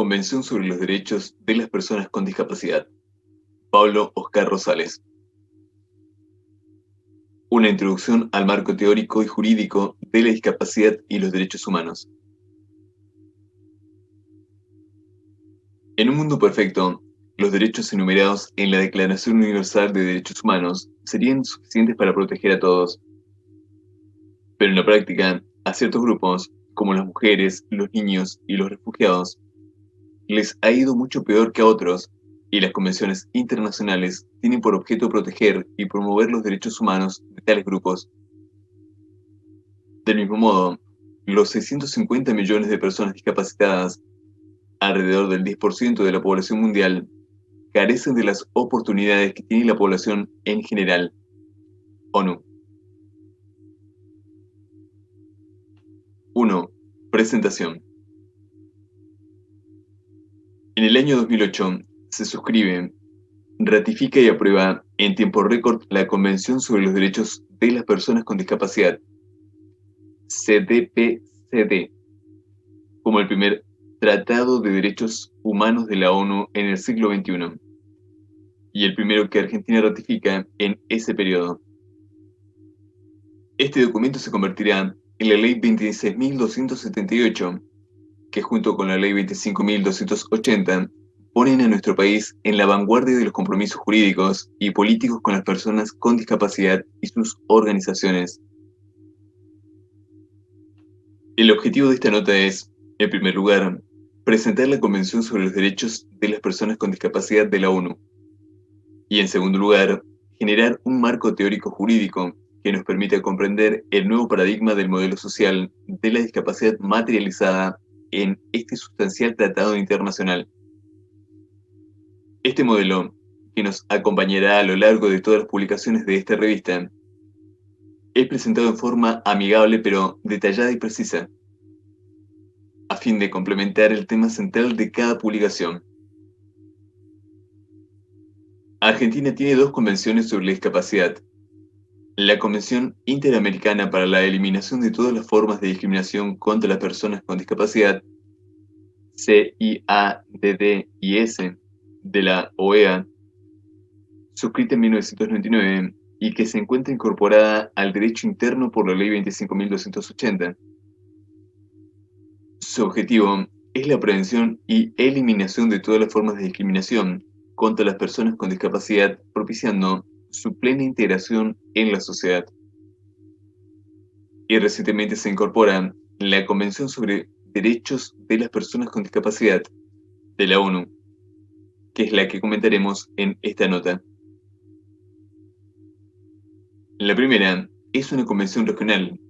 Convención sobre los Derechos de las Personas con Discapacidad. Pablo Oscar Rosales. Una introducción al marco teórico y jurídico de la discapacidad y los derechos humanos. En un mundo perfecto, los derechos enumerados en la Declaración Universal de Derechos Humanos serían suficientes para proteger a todos. Pero en la práctica, a ciertos grupos, como las mujeres, los niños y los refugiados, les ha ido mucho peor que a otros, y las convenciones internacionales tienen por objeto proteger y promover los derechos humanos de tales grupos. Del mismo modo, los 650 millones de personas discapacitadas, alrededor del 10% de la población mundial, carecen de las oportunidades que tiene la población en general. ONU. 1. Presentación. En el año 2008 se suscribe, ratifica y aprueba en tiempo récord la Convención sobre los Derechos de las Personas con Discapacidad, CDPCD, como el primer Tratado de Derechos Humanos de la ONU en el siglo XXI, y el primero que Argentina ratifica en ese periodo. Este documento se convertirá en la Ley 26.278, que junto con la Ley 25.280 ponen a nuestro país en la vanguardia de los compromisos jurídicos y políticos con las personas con discapacidad y sus organizaciones. El objetivo de esta nota es, en primer lugar, presentar la Convención sobre los Derechos de las Personas con Discapacidad de la ONU, y en segundo lugar, generar un marco teórico jurídico que nos permita comprender el nuevo paradigma del modelo social de la discapacidad materializada en este sustancial tratado internacional. Este modelo, que nos acompañará a lo largo de todas las publicaciones de esta revista, es presentado en forma amigable pero detallada y precisa, a fin de complementar el tema central de cada publicación. Argentina tiene dos convenciones sobre la discapacidad: la Convención Interamericana para la Eliminación de todas las formas de discriminación contra las personas con discapacidad, CIADD-S, de la OEA, suscrita en 1999 y que se encuentra incorporada al derecho interno por la Ley 25.280. Su objetivo es la prevención y eliminación de todas las formas de discriminación contra las personas con discapacidad, propiciando su plena integración en la sociedad. Y recientemente se incorpora la Convención sobre Derechos de las Personas con Discapacidad de la ONU, que es la que comentaremos en esta nota. La primera es una convención regional,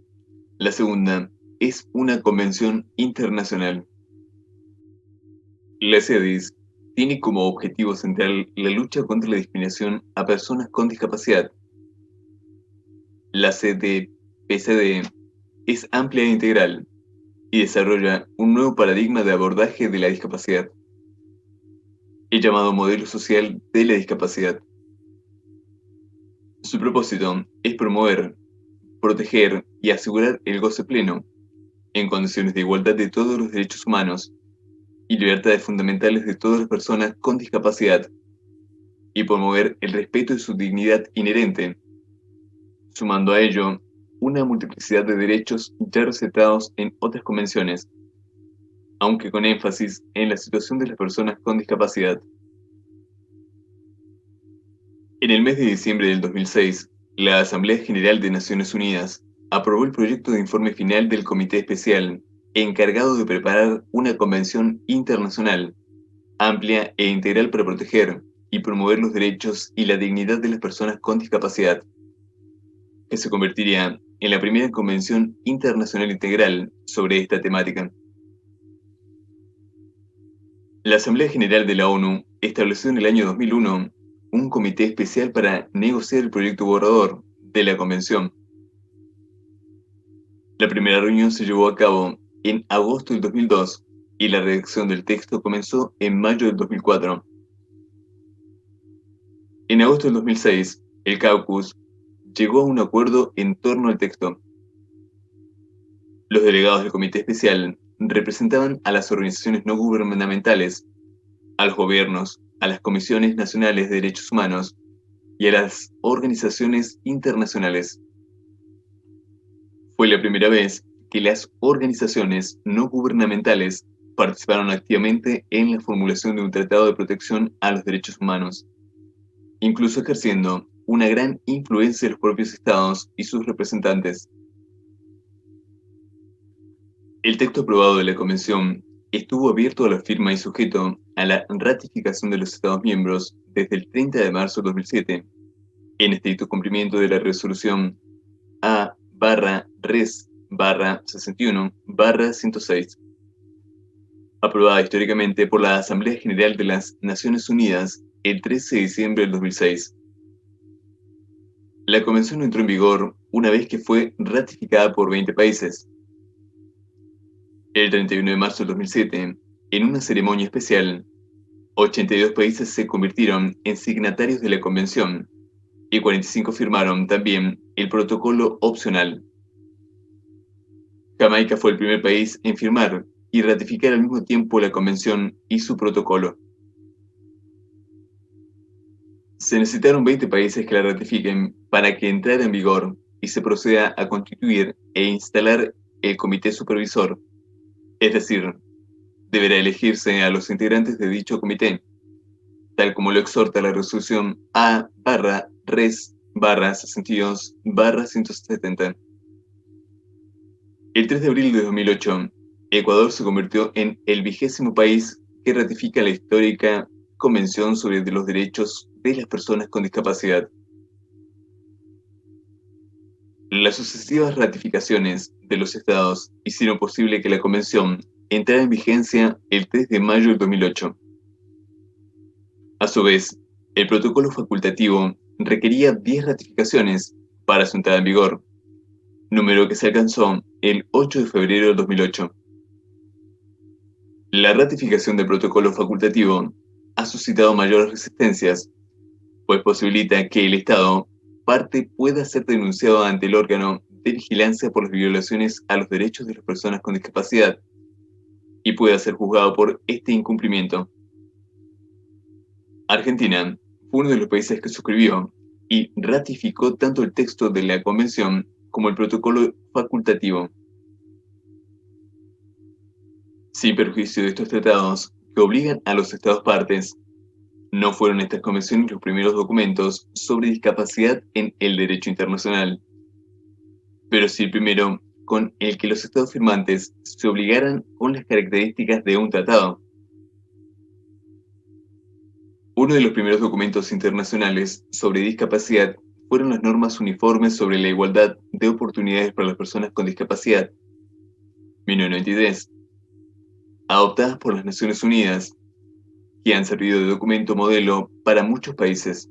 la segunda es una convención internacional. La CEDIS tiene como objetivo central la lucha contra la discriminación a personas con discapacidad. La CDPCD es amplia e integral y desarrolla un nuevo paradigma de abordaje de la discapacidad, el llamado modelo social de la discapacidad. Su propósito es promover, proteger y asegurar el goce pleno, en condiciones de igualdad de todos los derechos humanos y libertades fundamentales de todas las personas con discapacidad, y promover el respeto de su dignidad inherente, sumando a ello una multiplicidad de derechos ya recetados en otras convenciones, aunque con énfasis en la situación de las personas con discapacidad. En el mes de diciembre del 2006, la Asamblea General de Naciones Unidas aprobó el proyecto de informe final del Comité Especial encargado de preparar una convención internacional amplia e integral para proteger y promover los derechos y la dignidad de las personas con discapacidad, que se convertiría en la primera convención internacional integral sobre esta temática. La Asamblea General de la ONU estableció en el año 2001 un comité especial para negociar el proyecto borrador de la convención. La primera reunión se llevó a cabo en agosto del 2002 y la redacción del texto comenzó en mayo del 2004. En agosto del 2006, el caucus llegó a un acuerdo en torno al texto. Los delegados del Comité Especial representaban a las organizaciones no gubernamentales, a los gobiernos, a las comisiones nacionales de derechos humanos y a las organizaciones internacionales. Fue la primera vez que las organizaciones no gubernamentales participaron activamente en la formulación de un tratado de protección a los derechos humanos, incluso ejerciendo una gran influencia en los propios estados y sus representantes. El texto aprobado de la Convención estuvo abierto a la firma y sujeto a la ratificación de los Estados miembros desde el 30 de marzo de 2007, en estricto cumplimiento de la resolución A-Res-61-106, aprobada históricamente por la Asamblea General de las Naciones Unidas el 13 de diciembre del 2006. La Convención entró en vigor una vez que fue ratificada por 20 países. El 31 de marzo del 2007, en una ceremonia especial, 82 países se convirtieron en signatarios de la Convención y 45 firmaron también el protocolo opcional. Jamaica fue el primer país en firmar y ratificar al mismo tiempo la Convención y su protocolo. Se necesitaron 20 países que la ratifiquen para que entrara en vigor y se proceda a constituir e instalar el Comité Supervisor, es decir, deberá elegirse a los integrantes de dicho comité, tal como lo exhorta la resolución A-Res-62-170. El 3 de abril de 2008, Ecuador se convirtió en el 20º país que ratifica la histórica Convención sobre los Derechos de las Personas con Discapacidad. Las sucesivas ratificaciones de los estados hicieron posible que la Convención entrara en vigencia el 3 de mayo del 2008. A su vez, el protocolo facultativo requería 10 ratificaciones para su entrada en vigor, número que se alcanzó el 8 de febrero del 2008. La ratificación del protocolo facultativo ha suscitado mayores resistencias, pues posibilita que el Estado parte pueda ser denunciado ante el órgano de vigilancia por las violaciones a los derechos de las personas con discapacidad y pueda ser juzgado por este incumplimiento. Argentina fue uno de los países que suscribió y ratificó tanto el texto de la Convención como el protocolo facultativo. Sin perjuicio de estos tratados que obligan a los Estados partes, no fueron estas convenciones los primeros documentos sobre discapacidad en el derecho internacional, pero sí el primero con el que los Estados firmantes se obligaran con las características de un tratado. Uno de los primeros documentos internacionales sobre discapacidad fueron las normas uniformes sobre la igualdad de oportunidades para las personas con discapacidad, 1993, adoptadas por las Naciones Unidas, que han servido de documento modelo para muchos países.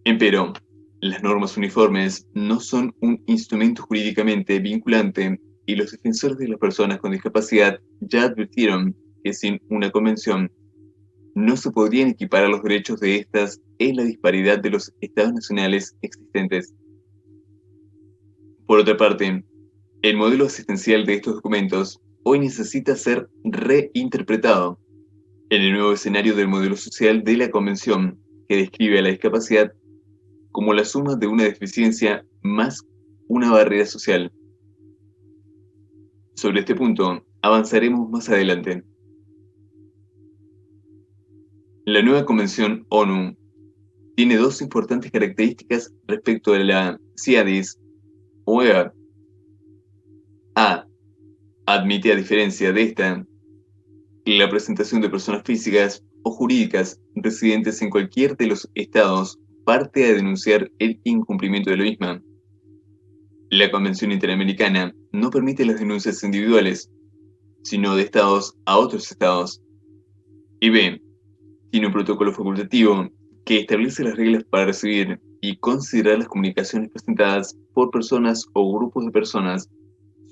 Empero, las normas uniformes no son un instrumento jurídicamente vinculante y los defensores de las personas con discapacidad ya advirtieron que sin una convención no se podrían equiparar los derechos de estas en la disparidad de los estados nacionales existentes. Por otra parte, el modelo asistencial de estos documentos hoy necesita ser reinterpretado en el nuevo escenario del modelo social de la Convención, que describe a la discapacidad como la suma de una deficiencia más una barrera social. Sobre este punto avanzaremos más adelante. La nueva Convención ONU tiene dos importantes características respecto a la CIADIS o EA. A. Admite, a diferencia de esta, la presentación de personas físicas o jurídicas residentes en cualquier de los estados parte a denunciar el incumplimiento de la misma. La Convención Interamericana no permite las denuncias individuales, sino de estados a otros estados. Y B. Tiene un protocolo facultativo que establece las reglas para recibir y considerar las comunicaciones presentadas por personas o grupos de personas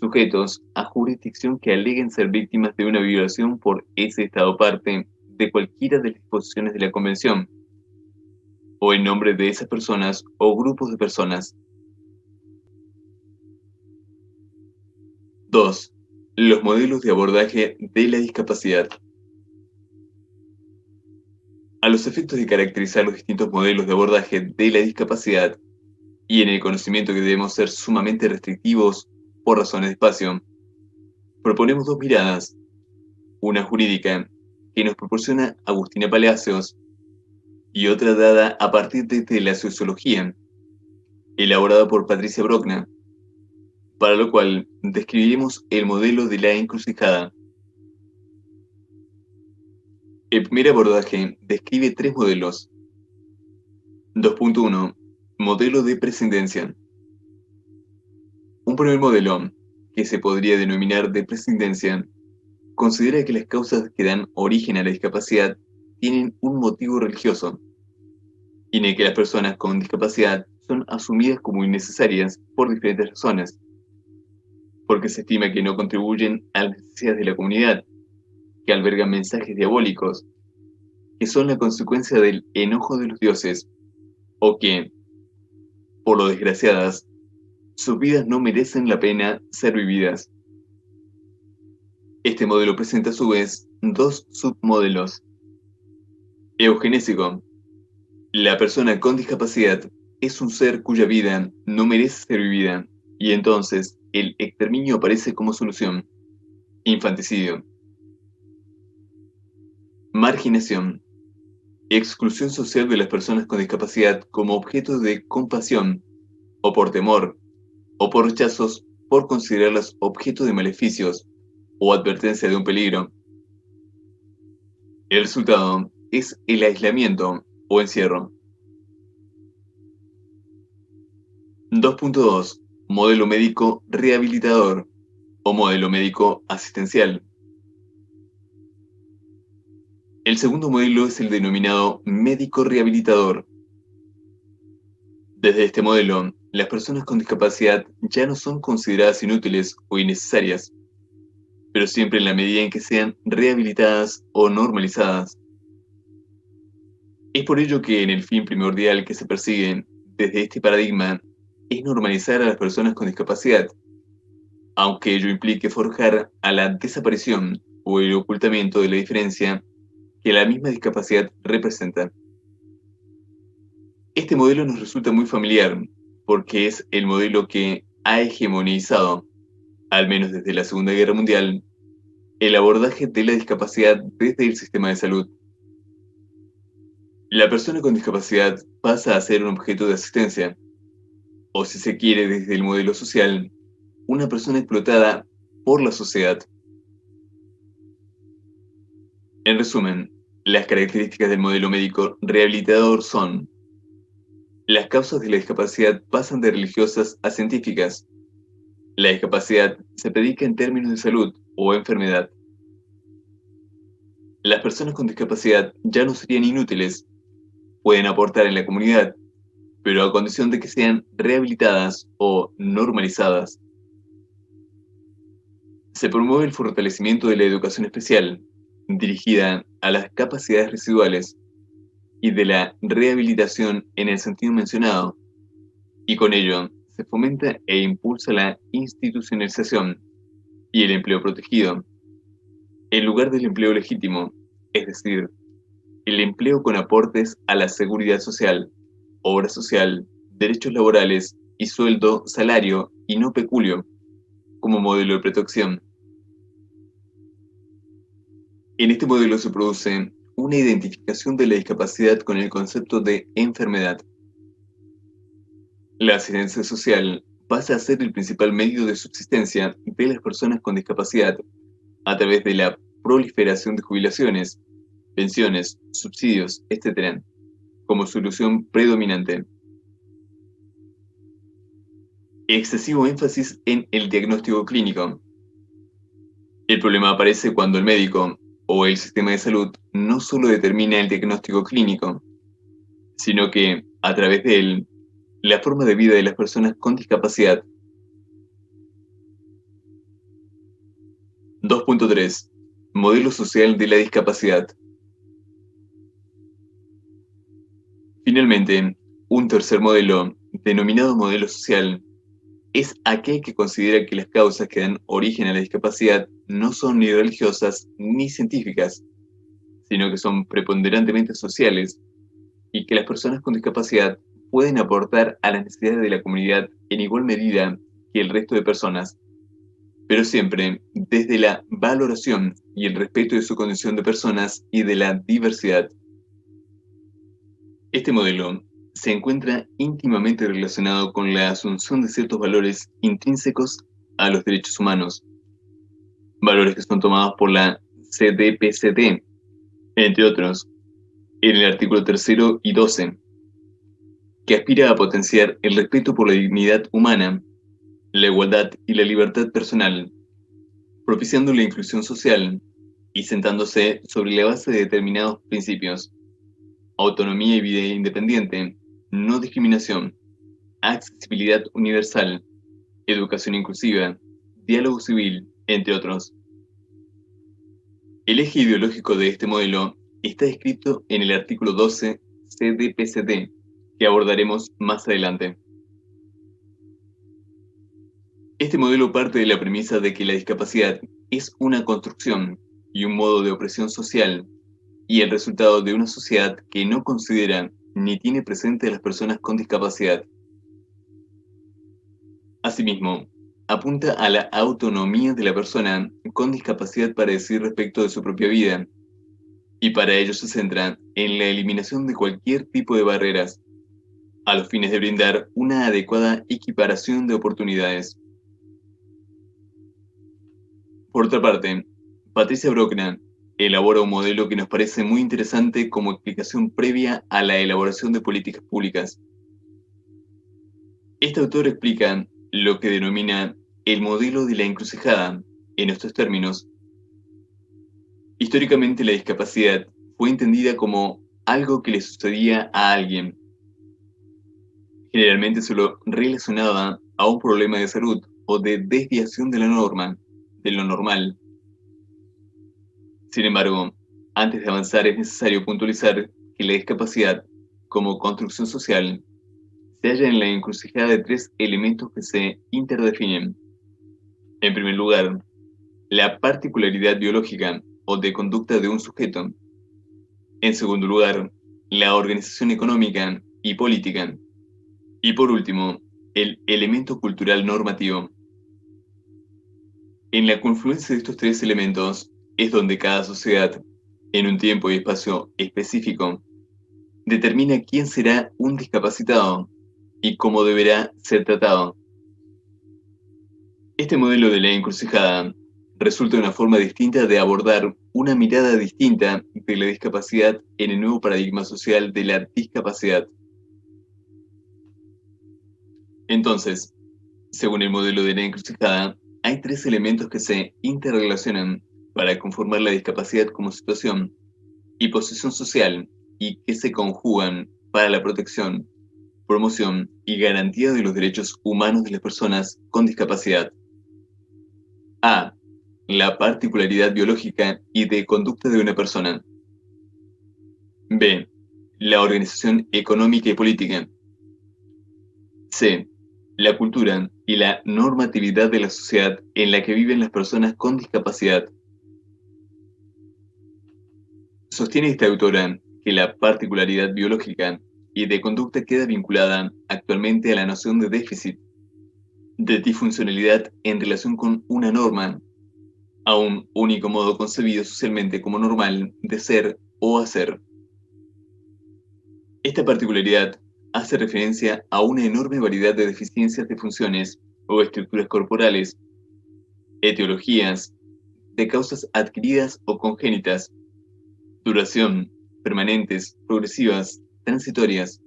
sujetos a jurisdicción que aleguen ser víctimas de una violación por ese Estado parte de cualquiera de las disposiciones de la Convención, o en nombre de esas personas o grupos de personas. 2. Los modelos de abordaje de la discapacidad. A los efectos de caracterizar los distintos modelos de abordaje de la discapacidad y en el conocimiento que debemos ser sumamente restrictivos por razones de espacio, proponemos dos miradas, una jurídica, que nos proporciona Agustina Palacios, y otra dada a partir de la sociología, elaborada por Patricia Brockna, para lo cual describiremos el modelo de la encrucijada. El primer abordaje describe tres modelos. 2.1. Modelo de prescindencia. Un primer modelo, que se podría denominar de prescindencia, considera que las causas que dan origen a la discapacidad tienen un motivo religioso, y en el que las personas con discapacidad son asumidas como innecesarias por diferentes razones, porque se estima que no contribuyen a las necesidades de la comunidad, que albergan mensajes diabólicos, que son la consecuencia del enojo de los dioses, o que, por lo desgraciadas, sus vidas no merecen la pena ser vividas. Este modelo presenta a su vez dos submodelos. Eugenésico. La persona con discapacidad es un ser cuya vida no merece ser vivida, y entonces el exterminio aparece como solución. Infanticidio. Marginación. Exclusión social de las personas con discapacidad como objeto de compasión, o por temor, o por rechazos por considerarlas objeto de maleficios o advertencia de un peligro. El resultado es el aislamiento o encierro. 2.2. Modelo médico rehabilitador o modelo médico asistencial. El segundo modelo es el denominado médico rehabilitador. Desde este modelo, las personas con discapacidad ya no son consideradas inútiles o innecesarias, pero siempre en la medida en que sean rehabilitadas o normalizadas. Es por ello que en el fin primordial que se persigue desde este paradigma es normalizar a las personas con discapacidad, aunque ello implique forjar a la desaparición o el ocultamiento de la diferencia que la misma discapacidad representa. Este modelo nos resulta muy familiar porque es el modelo que ha hegemonizado, al menos desde la Segunda Guerra Mundial, el abordaje de la discapacidad desde el sistema de salud. La persona con discapacidad pasa a ser un objeto de asistencia, o si se quiere desde el modelo social, una persona explotada por la sociedad. En resumen, las características del modelo médico rehabilitador son: las causas de la discapacidad pasan de religiosas a científicas. La discapacidad se predica en términos de salud o enfermedad. Las personas con discapacidad ya no serían inútiles, pueden aportar en la comunidad, pero a condición de que sean rehabilitadas o normalizadas. Se promueve el fortalecimiento de la educación especial, dirigida a las capacidades residuales, y de la rehabilitación en el sentido mencionado, y con ello se fomenta e impulsa la institucionalización y el empleo protegido, en lugar del empleo legítimo, es decir, el empleo con aportes a la seguridad social, obra social, derechos laborales y sueldo, salario y no peculio, como modelo de protección. En este modelo se produce una identificación de la discapacidad con el concepto de enfermedad. La asistencia social pasa a ser el principal medio de subsistencia de las personas con discapacidad a través de la proliferación de jubilaciones, pensiones, subsidios, etc., como solución predominante. Excesivo énfasis en el diagnóstico clínico. El problema aparece cuando el médico o el sistema de salud no solo determina el diagnóstico clínico, sino que, a través de él, la forma de vida de las personas con discapacidad. 2.3. Modelo social de la discapacidad. Finalmente, un tercer modelo, denominado modelo social, es aquel que considera que las causas que dan origen a la discapacidad no son ni religiosas ni científicas, sino que son preponderantemente sociales y que las personas con discapacidad pueden aportar a las necesidades de la comunidad en igual medida que el resto de personas, pero siempre desde la valoración y el respeto de su condición de personas y de la diversidad. Este modelo se encuentra íntimamente relacionado con la asunción de ciertos valores intrínsecos a los derechos humanos, valores que son tomados por la CDPCT, entre otros, en el artículo 3 y 12, que aspira a potenciar el respeto por la dignidad humana, la igualdad y la libertad personal, propiciando la inclusión social y sentándose sobre la base de determinados principios: autonomía y vida independiente, no discriminación, accesibilidad universal, educación inclusiva, diálogo civil, entre otros. El eje ideológico de este modelo está descrito en el artículo 12 CDPCT, que abordaremos más adelante. Este modelo parte de la premisa de que la discapacidad es una construcción y un modo de opresión social, y el resultado de una sociedad que no considera ni tiene presente a las personas con discapacidad. Asimismo, apunta a la autonomía de la persona con discapacidad para decidir respecto de su propia vida, y para ello se centra en la eliminación de cualquier tipo de barreras, a los fines de brindar una adecuada equiparación de oportunidades. Por otra parte, Patricia Brockman elabora un modelo que nos parece muy interesante como explicación previa a la elaboración de políticas públicas. Este autor explica lo que denomina el modelo de la encrucijada. En estos términos, históricamente la discapacidad fue entendida como algo que le sucedía a alguien, generalmente solo relacionada a un problema de salud o de desviación de la norma, de lo normal. Sin embargo, antes de avanzar es necesario puntualizar que la discapacidad, como construcción social, se halla en la encrucijada de tres elementos que se interdefinen. En primer lugar, la particularidad biológica o de conducta de un sujeto. En segundo lugar, la organización económica y política. Y por último, el elemento cultural normativo. En la confluencia de estos tres elementos es donde cada sociedad, en un tiempo y espacio específico, determina quién será un discapacitado y cómo deberá ser tratado. Este modelo de la encrucijada resulta una forma distinta de abordar una mirada distinta de la discapacidad en el nuevo paradigma social de la discapacidad. Entonces, según el modelo de la encrucijada, hay tres elementos que se interrelacionan para conformar la discapacidad como situación y posición social y que se conjugan para la protección, promoción y garantía de los derechos humanos de las personas con discapacidad. A. La particularidad biológica y de conducta de una persona. B. La organización económica y política. C. La cultura y la normatividad de la sociedad en la que viven las personas con discapacidad. Sostiene esta autora que la particularidad biológica y de conducta queda vinculada actualmente a la noción de déficit, de disfuncionalidad en relación con una norma, a un único modo concebido socialmente como normal de ser o hacer. Esta particularidad hace referencia a una enorme variedad de deficiencias de funciones o estructuras corporales, etiologías, de causas adquiridas o congénitas, duración, permanentes, progresivas, transitorias,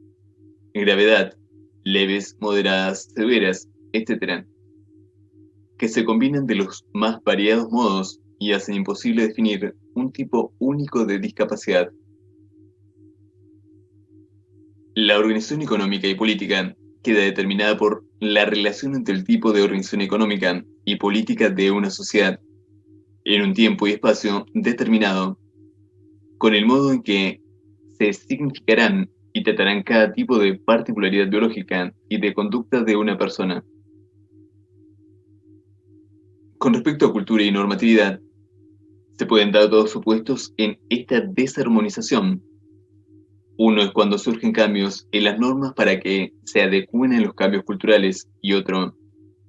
gravedad, leves, moderadas, severas, etc., que se combinan de los más variados modos y hacen imposible definir un tipo único de discapacidad. La organización económica y política queda determinada por la relación entre el tipo de organización económica y política de una sociedad, en un tiempo y espacio determinado, con el modo en que se significarán y tratarán cada tipo de particularidad biológica y de conducta de una persona. Con respecto a cultura y normatividad, se pueden dar dos supuestos en esta desarmonización. Uno es cuando surgen cambios en las normas para que se adecúen a los cambios culturales y otro,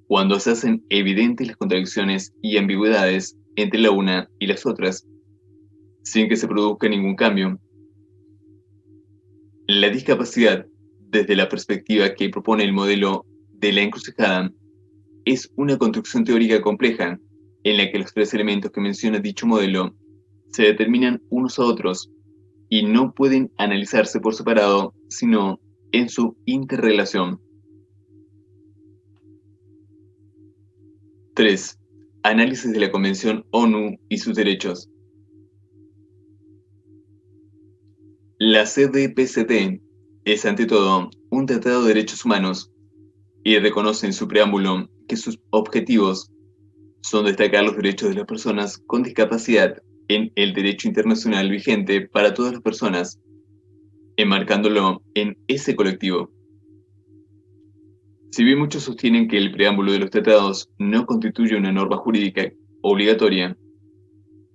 cuando se hacen evidentes las contradicciones y ambigüedades entre la una y las otras, sin que se produzca ningún cambio. La discapacidad, desde la perspectiva que propone el modelo de la encrucijada, es una construcción teórica compleja, en la que los tres elementos que menciona dicho modelo se determinan unos a otros y no pueden analizarse por separado, sino en su interrelación. 3. Análisis de la Convención ONU y sus derechos. La CDPCT es, ante todo, un tratado de derechos humanos y reconoce en su preámbulo que sus objetivos son destacar los derechos de las personas con discapacidad en el derecho internacional vigente para todas las personas, enmarcándolo en ese colectivo. Si bien muchos sostienen que el preámbulo de los tratados no constituye una norma jurídica obligatoria,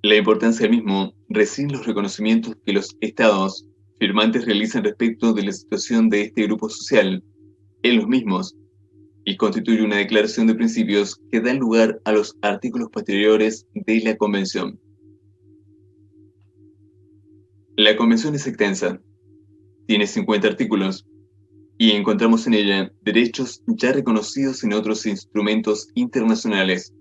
la importancia del mismo reside en los reconocimientos que los estados firmantes realizan respecto de la situación de este grupo social en los mismos y constituye una declaración de principios que dan lugar a los artículos posteriores de la Convención. La Convención es extensa, tiene 50 artículos y encontramos en ella derechos ya reconocidos en otros instrumentos internacionales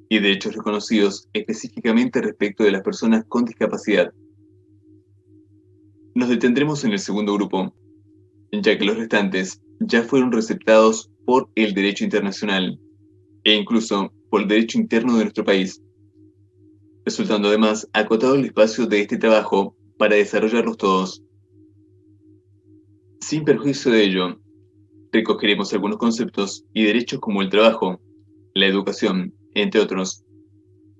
y derechos reconocidos específicamente respecto de las personas con discapacidad. Nos detendremos en el segundo grupo, ya que los restantes ya fueron receptados por el derecho internacional e incluso por el derecho interno de nuestro país, resultando además acotado el espacio de este trabajo para desarrollarlos todos. Sin perjuicio de ello, recogeremos algunos conceptos y derechos como el trabajo, la educación, entre otros,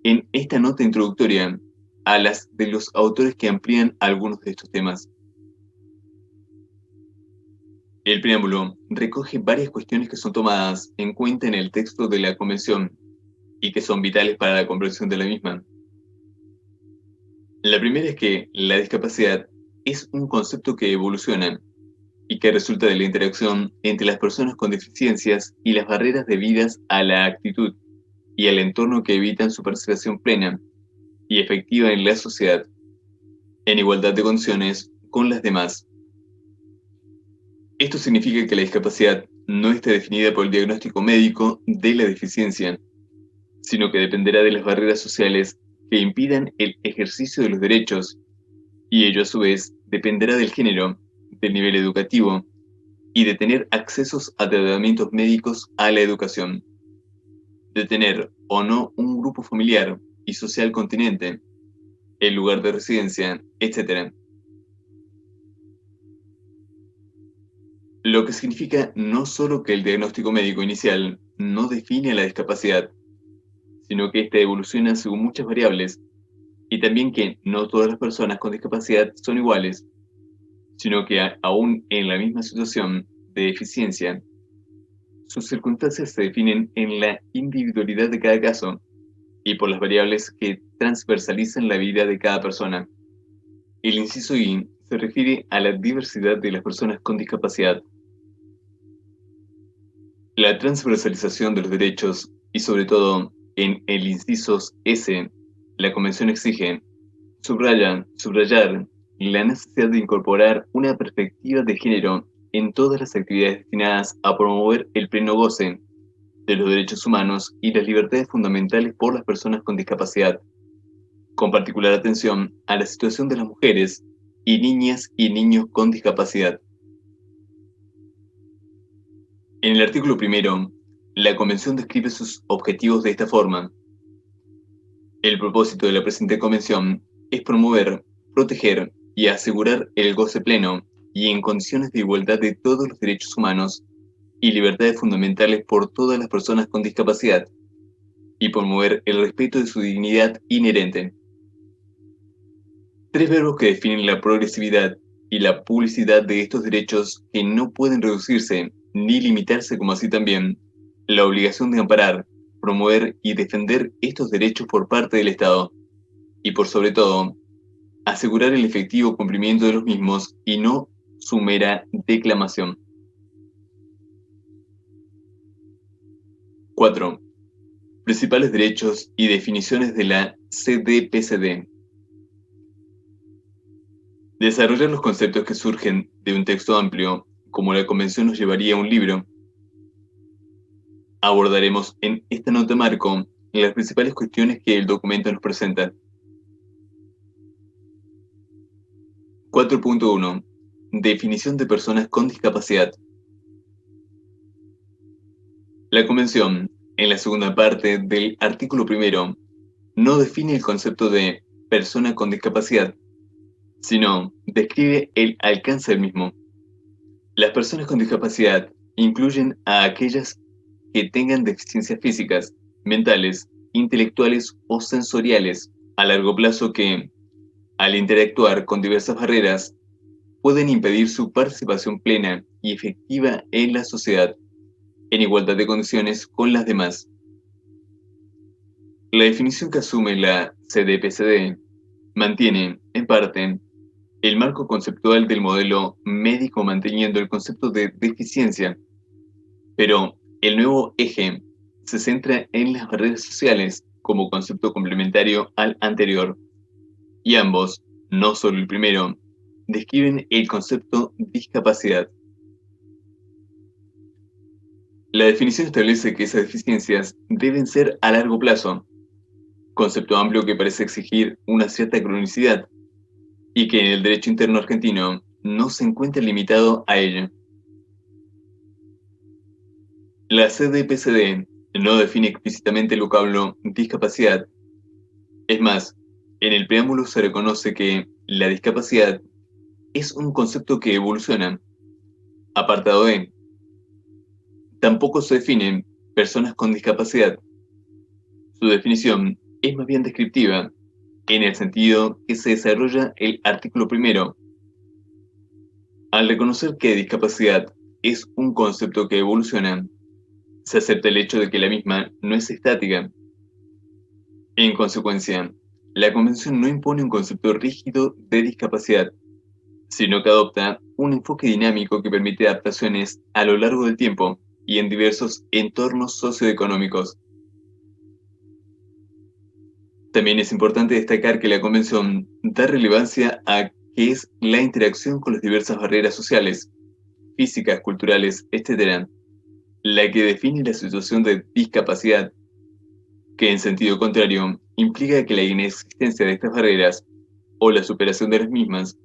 en esta nota introductoria a las de los autores que amplían algunos de estos temas. El preámbulo recoge varias cuestiones que son tomadas en cuenta en el texto de la Convención y que son vitales para la comprensión de la misma. La primera es que la discapacidad es un concepto que evoluciona y que resulta de la interacción entre las personas con deficiencias y las barreras debidas a la actitud y al entorno que evitan su participación plena y efectiva en la sociedad, en igualdad de condiciones con las demás. Esto significa que la discapacidad no está definida por el diagnóstico médico de la deficiencia, sino que dependerá de las barreras sociales que impidan el ejercicio de los derechos, y ello a su vez dependerá del género, del nivel educativo y de tener accesos a tratamientos médicos a la educación, de tener o no un grupo familiar y social continente, el lugar de residencia, etc. Lo que significa no solo que el diagnóstico médico inicial no define la discapacidad, sino que ésta evoluciona según muchas variables, y también que no todas las personas con discapacidad son iguales, sino que aún en la misma situación de deficiencia, sus circunstancias se definen en la individualidad de cada caso y por las variables que transversalizan la vida de cada persona. El inciso I se refiere a la diversidad de las personas con discapacidad. La transversalización de los derechos y sobre todo en el inciso S, la Convención exige subrayar la necesidad de incorporar una perspectiva de género en todas las actividades destinadas a promover el pleno goce de los derechos humanos y las libertades fundamentales por las personas con discapacidad, con particular atención a la situación de las mujeres y niñas y niños con discapacidad. En el artículo primero, la Convención describe sus objetivos de esta forma. El propósito de la presente Convención es promover, proteger y asegurar el goce pleno y en condiciones de igualdad de todos los derechos humanos y libertades fundamentales por todas las personas con discapacidad, y promover el respeto de su dignidad inherente. Tres verbos que definen la progresividad y la publicidad de estos derechos que no pueden reducirse ni limitarse, como así también la obligación de amparar, promover y defender estos derechos por parte del Estado, y por sobre todo, asegurar el efectivo cumplimiento de los mismos y no su mera declamación. 4. Principales derechos y definiciones de la CDPCD. Desarrollar los conceptos que surgen de un texto amplio, como la convención nos llevaría a un libro. Abordaremos en esta nota marco las principales cuestiones que el documento nos presenta. 4.1. Definición de personas con discapacidad. La Convención, en la segunda parte del artículo primero, no define el concepto de persona con discapacidad, sino describe el alcance del mismo. Las personas con discapacidad incluyen a aquellas que tengan deficiencias físicas, mentales, intelectuales o sensoriales a largo plazo que, al interactuar con diversas barreras, pueden impedir su participación plena y efectiva en la sociedad, en igualdad de condiciones con las demás. La definición que asume la CDPCD mantiene, en parte, el marco conceptual del modelo médico manteniendo el concepto de deficiencia, pero el nuevo eje se centra en las barreras sociales como concepto complementario al anterior, y ambos, no solo el primero, describen el concepto discapacidad. La definición establece que esas deficiencias deben ser a largo plazo, concepto amplio que parece exigir una cierta cronicidad, y que en el derecho interno argentino no se encuentra limitado a ello. La CDPCD no define explícitamente el vocablo discapacidad. Es más, en el preámbulo se reconoce que la discapacidad es un concepto que evoluciona. Apartado E. Tampoco se definen personas con discapacidad. Su definición es más bien descriptiva, en el sentido que se desarrolla el artículo primero. Al reconocer que discapacidad es un concepto que evoluciona, se acepta el hecho de que la misma no es estática. En consecuencia, la Convención no impone un concepto rígido de discapacidad, sino que adopta un enfoque dinámico que permite adaptaciones a lo largo del tiempo y en diversos entornos socioeconómicos. También es importante destacar que la Convención da relevancia a qué es la interacción con las diversas barreras sociales, físicas, culturales, etc., la que define la situación de discapacidad, que en sentido contrario implica que la inexistencia de estas barreras o la superación de las mismas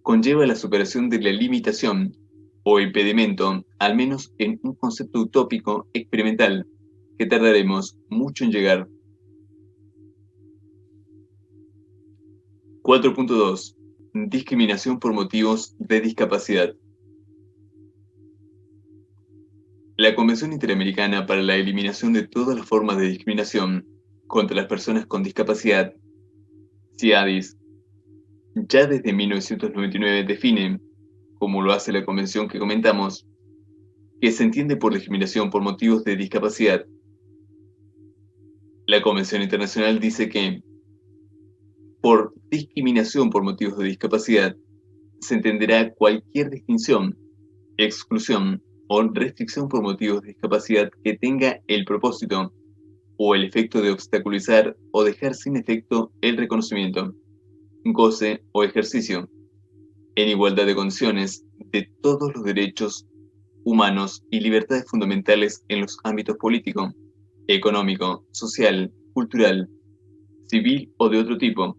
conlleva la superación de la limitación o impedimento, al menos en un concepto utópico experimental, que tardaremos mucho en llegar. 4.2. Discriminación por motivos de discapacidad. La Convención Interamericana para la Eliminación de todas las formas de discriminación contra las personas con discapacidad, CIADIS, ya desde 1999 define, como lo hace la convención que comentamos, que se entiende por discriminación por motivos de discapacidad. La Convención Internacional dice que, por discriminación por motivos de discapacidad, se entenderá cualquier distinción, exclusión o restricción por motivos de discapacidad que tenga el propósito o el efecto de obstaculizar o dejar sin efecto el reconocimiento, goce o ejercicio, en igualdad de condiciones, de todos los derechos humanos y libertades fundamentales en los ámbitos político, económico, social, cultural, civil o de otro tipo.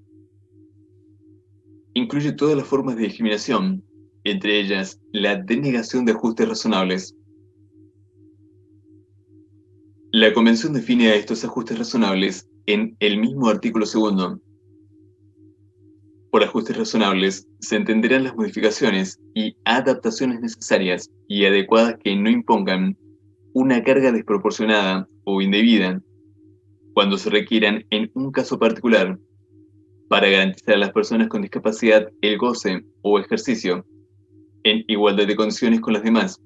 Incluye todas las formas de discriminación, entre ellas la denegación de ajustes razonables. La Convención define a estos ajustes razonables en el mismo artículo segundo. Por ajustes razonables se entenderán las modificaciones y adaptaciones necesarias y adecuadas que no impongan una carga desproporcionada o indebida, cuando se requieran en un caso particular, para garantizar a las personas con discapacidad el goce o ejercicio, en igualdad de condiciones con las demás,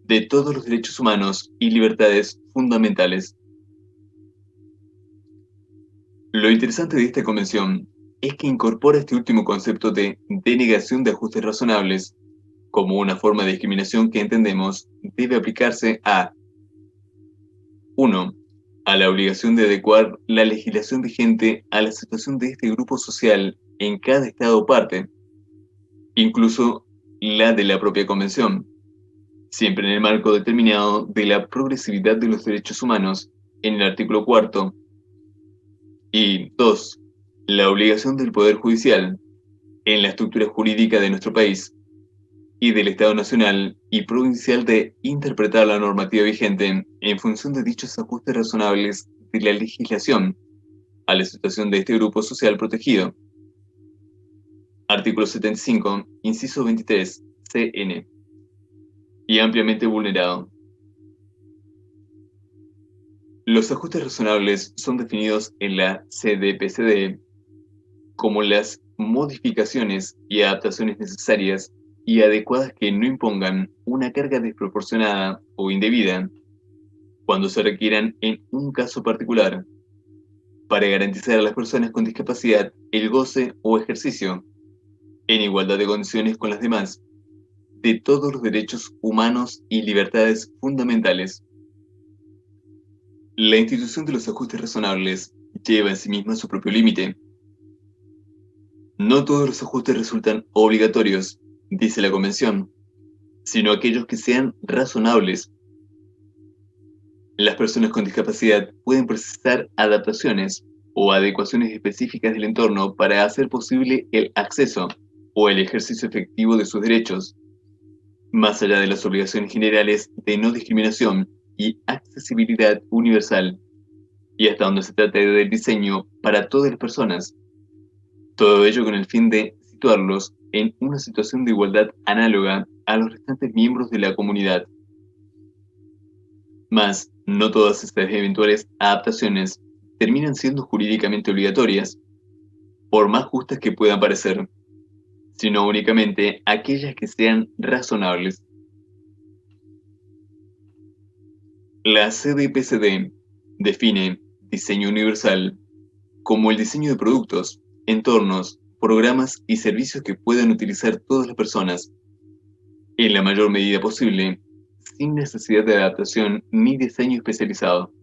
de todos los derechos humanos y libertades fundamentales. Lo interesante de esta convención es que incorpora este último concepto de denegación de ajustes razonables como una forma de discriminación que entendemos debe aplicarse a 1. A la obligación de adecuar la legislación vigente a la situación de este grupo social en cada estado o parte, incluso la de la propia convención, siempre en el marco determinado de la progresividad de los derechos humanos en el artículo cuarto, y 2. La obligación del Poder Judicial en la estructura jurídica de nuestro país y del Estado Nacional y Provincial de interpretar la normativa vigente en función de dichos ajustes razonables de la legislación a la situación de este grupo social protegido. Artículo 75, inciso 23, CN. Y ampliamente vulnerado. Los ajustes razonables son definidos en la CDPCD como las modificaciones y adaptaciones necesarias y adecuadas que no impongan una carga desproporcionada o indebida cuando se requieran en un caso particular, para garantizar a las personas con discapacidad el goce o ejercicio, en igualdad de condiciones con las demás, de todos los derechos humanos y libertades fundamentales. La institución de los ajustes razonables lleva en sí misma su propio límite. No todos los ajustes resultan obligatorios, dice la Convención, sino aquellos que sean razonables. Las personas con discapacidad pueden precisar adaptaciones o adecuaciones específicas del entorno para hacer posible el acceso o el ejercicio efectivo de sus derechos, más allá de las obligaciones generales de no discriminación y accesibilidad universal, y hasta donde se trate del diseño para todas las personas. Todo ello con el fin de situarlos en una situación de igualdad análoga a los restantes miembros de la comunidad. Mas, no todas estas eventuales adaptaciones terminan siendo jurídicamente obligatorias, por más justas que puedan parecer, sino únicamente aquellas que sean razonables. La CDPCD define diseño universal como el diseño de productos, entornos, programas y servicios que puedan utilizar todas las personas, en la mayor medida posible, sin necesidad de adaptación ni diseño especializado.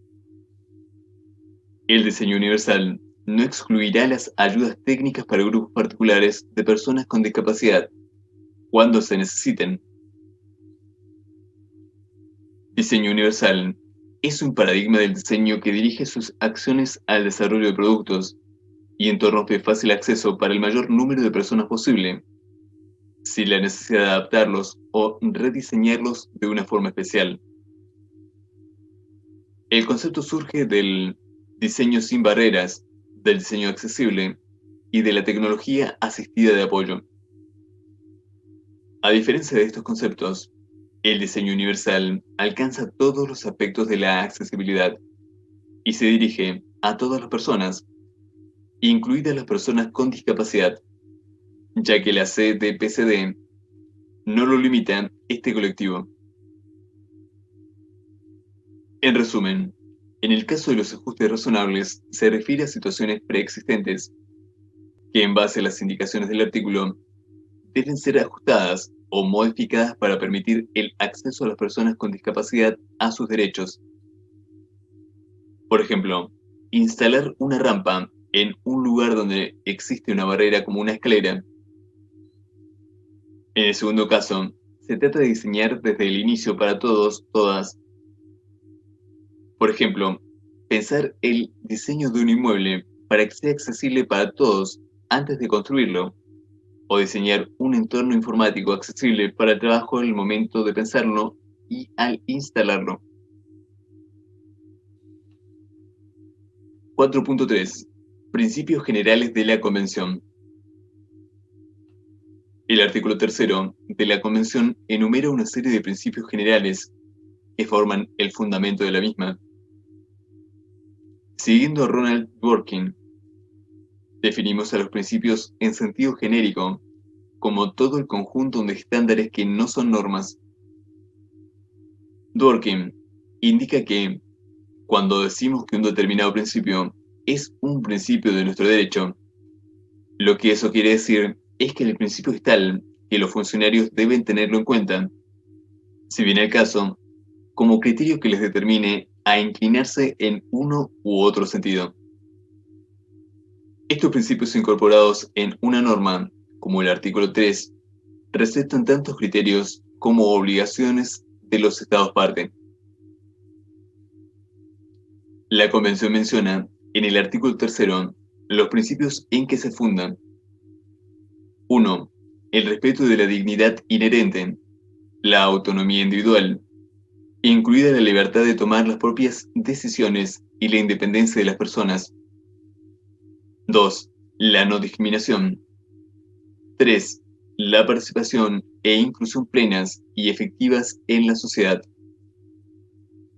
El diseño universal no excluirá las ayudas técnicas para grupos particulares de personas con discapacidad, cuando se necesiten. Diseño universal es un paradigma del diseño que dirige sus acciones al desarrollo de productos y entornos de fácil acceso para el mayor número de personas posible, sin la necesidad de adaptarlos o rediseñarlos de una forma especial. El concepto surge del diseño sin barreras, del diseño accesible y de la tecnología asistida de apoyo. A diferencia de estos conceptos, el diseño universal alcanza todos los aspectos de la accesibilidad y se dirige a todas las personas, incluidas las personas con discapacidad, ya que la CDPCD no lo limita este colectivo. En resumen, en el caso de los ajustes razonables, se refiere a situaciones preexistentes que, en base a las indicaciones del artículo, deben ser ajustadas o modificadas para permitir el acceso a las personas con discapacidad a sus derechos. Por ejemplo, instalar una rampa en un lugar donde existe una barrera como una escalera. En el segundo caso, se trata de diseñar desde el inicio para todos, todas. Por ejemplo, pensar el diseño de un inmueble para que sea accesible para todos antes de construirlo, o diseñar un entorno informático accesible para el trabajo en el momento de pensarlo y al instalarlo. 4.3. Principios generales de la Convención. El artículo tercero de la Convención enumera una serie de principios generales que forman el fundamento de la misma. Siguiendo a Ronald Dworkin, definimos a los principios en sentido genérico como todo el conjunto de estándares que no son normas. Dworkin indica que, cuando decimos que un determinado principio es un principio de nuestro derecho. Lo que eso quiere decir es que el principio es tal que los funcionarios deben tenerlo en cuenta, si viene el caso, como criterio que les determine a inclinarse en uno u otro sentido. Estos principios incorporados en una norma, como el artículo 3, recetan tantos criterios como obligaciones de los Estados parte. La Convención menciona, en el artículo 3, los principios en que se fundan. 1. El respeto de la dignidad inherente, la autonomía individual, incluida la libertad de tomar las propias decisiones y la independencia de las personas. 2. La no discriminación. 3. La participación e inclusión plenas y efectivas en la sociedad.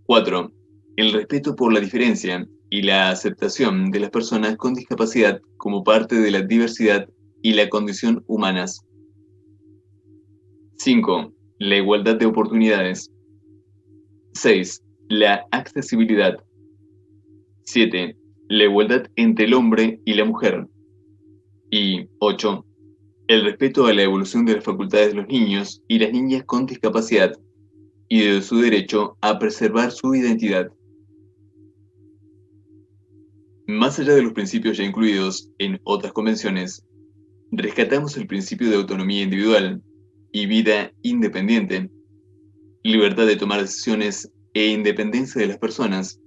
4. El respeto por la diferencia y la aceptación de las personas con discapacidad como parte de la diversidad y la condición humanas. 5. La igualdad de oportunidades. 6. La accesibilidad. 7. La igualdad entre el hombre y la mujer. Y 8. El respeto a la evolución de las facultades de los niños y las niñas con discapacidad y de su derecho a preservar su identidad. Más allá de los principios ya incluidos en otras convenciones, rescatamos el principio de autonomía individual y vida independiente, libertad de tomar decisiones e independencia de las personas,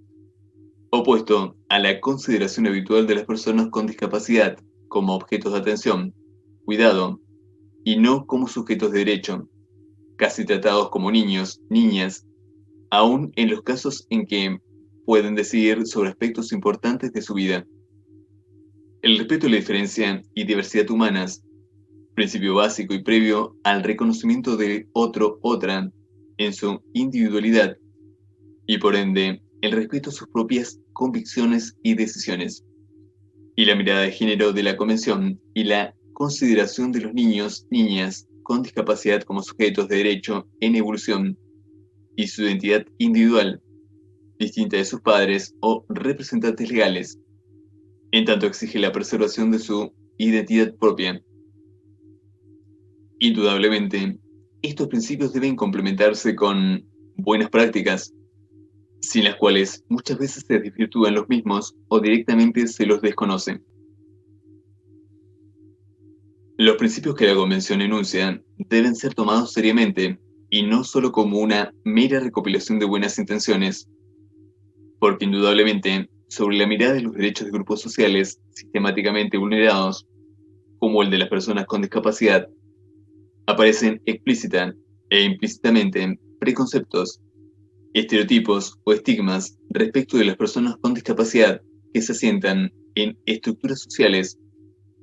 opuesto a la consideración habitual de las personas con discapacidad como objetos de atención, cuidado, y no como sujetos de derecho, casi tratados como niños, niñas, aun en los casos en que pueden decidir sobre aspectos importantes de su vida. El respeto a la diferencia y diversidad humanas, principio básico y previo al reconocimiento de otro-otra en su individualidad, y por ende, el respeto a sus propias convicciones y decisiones. Y la mirada de género de la Convención y la consideración de los niños, niñas con discapacidad como sujetos de derecho en evolución y su identidad individual, distinta de sus padres o representantes legales, en tanto exige la preservación de su identidad propia. Indudablemente, estos principios deben complementarse con buenas prácticas, sin las cuales muchas veces se desvirtúan los mismos o directamente se los desconoce. Los principios que la Convención enuncia deben ser tomados seriamente y no solo como una mera recopilación de buenas intenciones, porque indudablemente, sobre la mirada de los derechos de grupos sociales sistemáticamente vulnerados, como el de las personas con discapacidad, aparecen explícita e implícitamente preconceptos, estereotipos o estigmas respecto de las personas con discapacidad que se asientan en estructuras sociales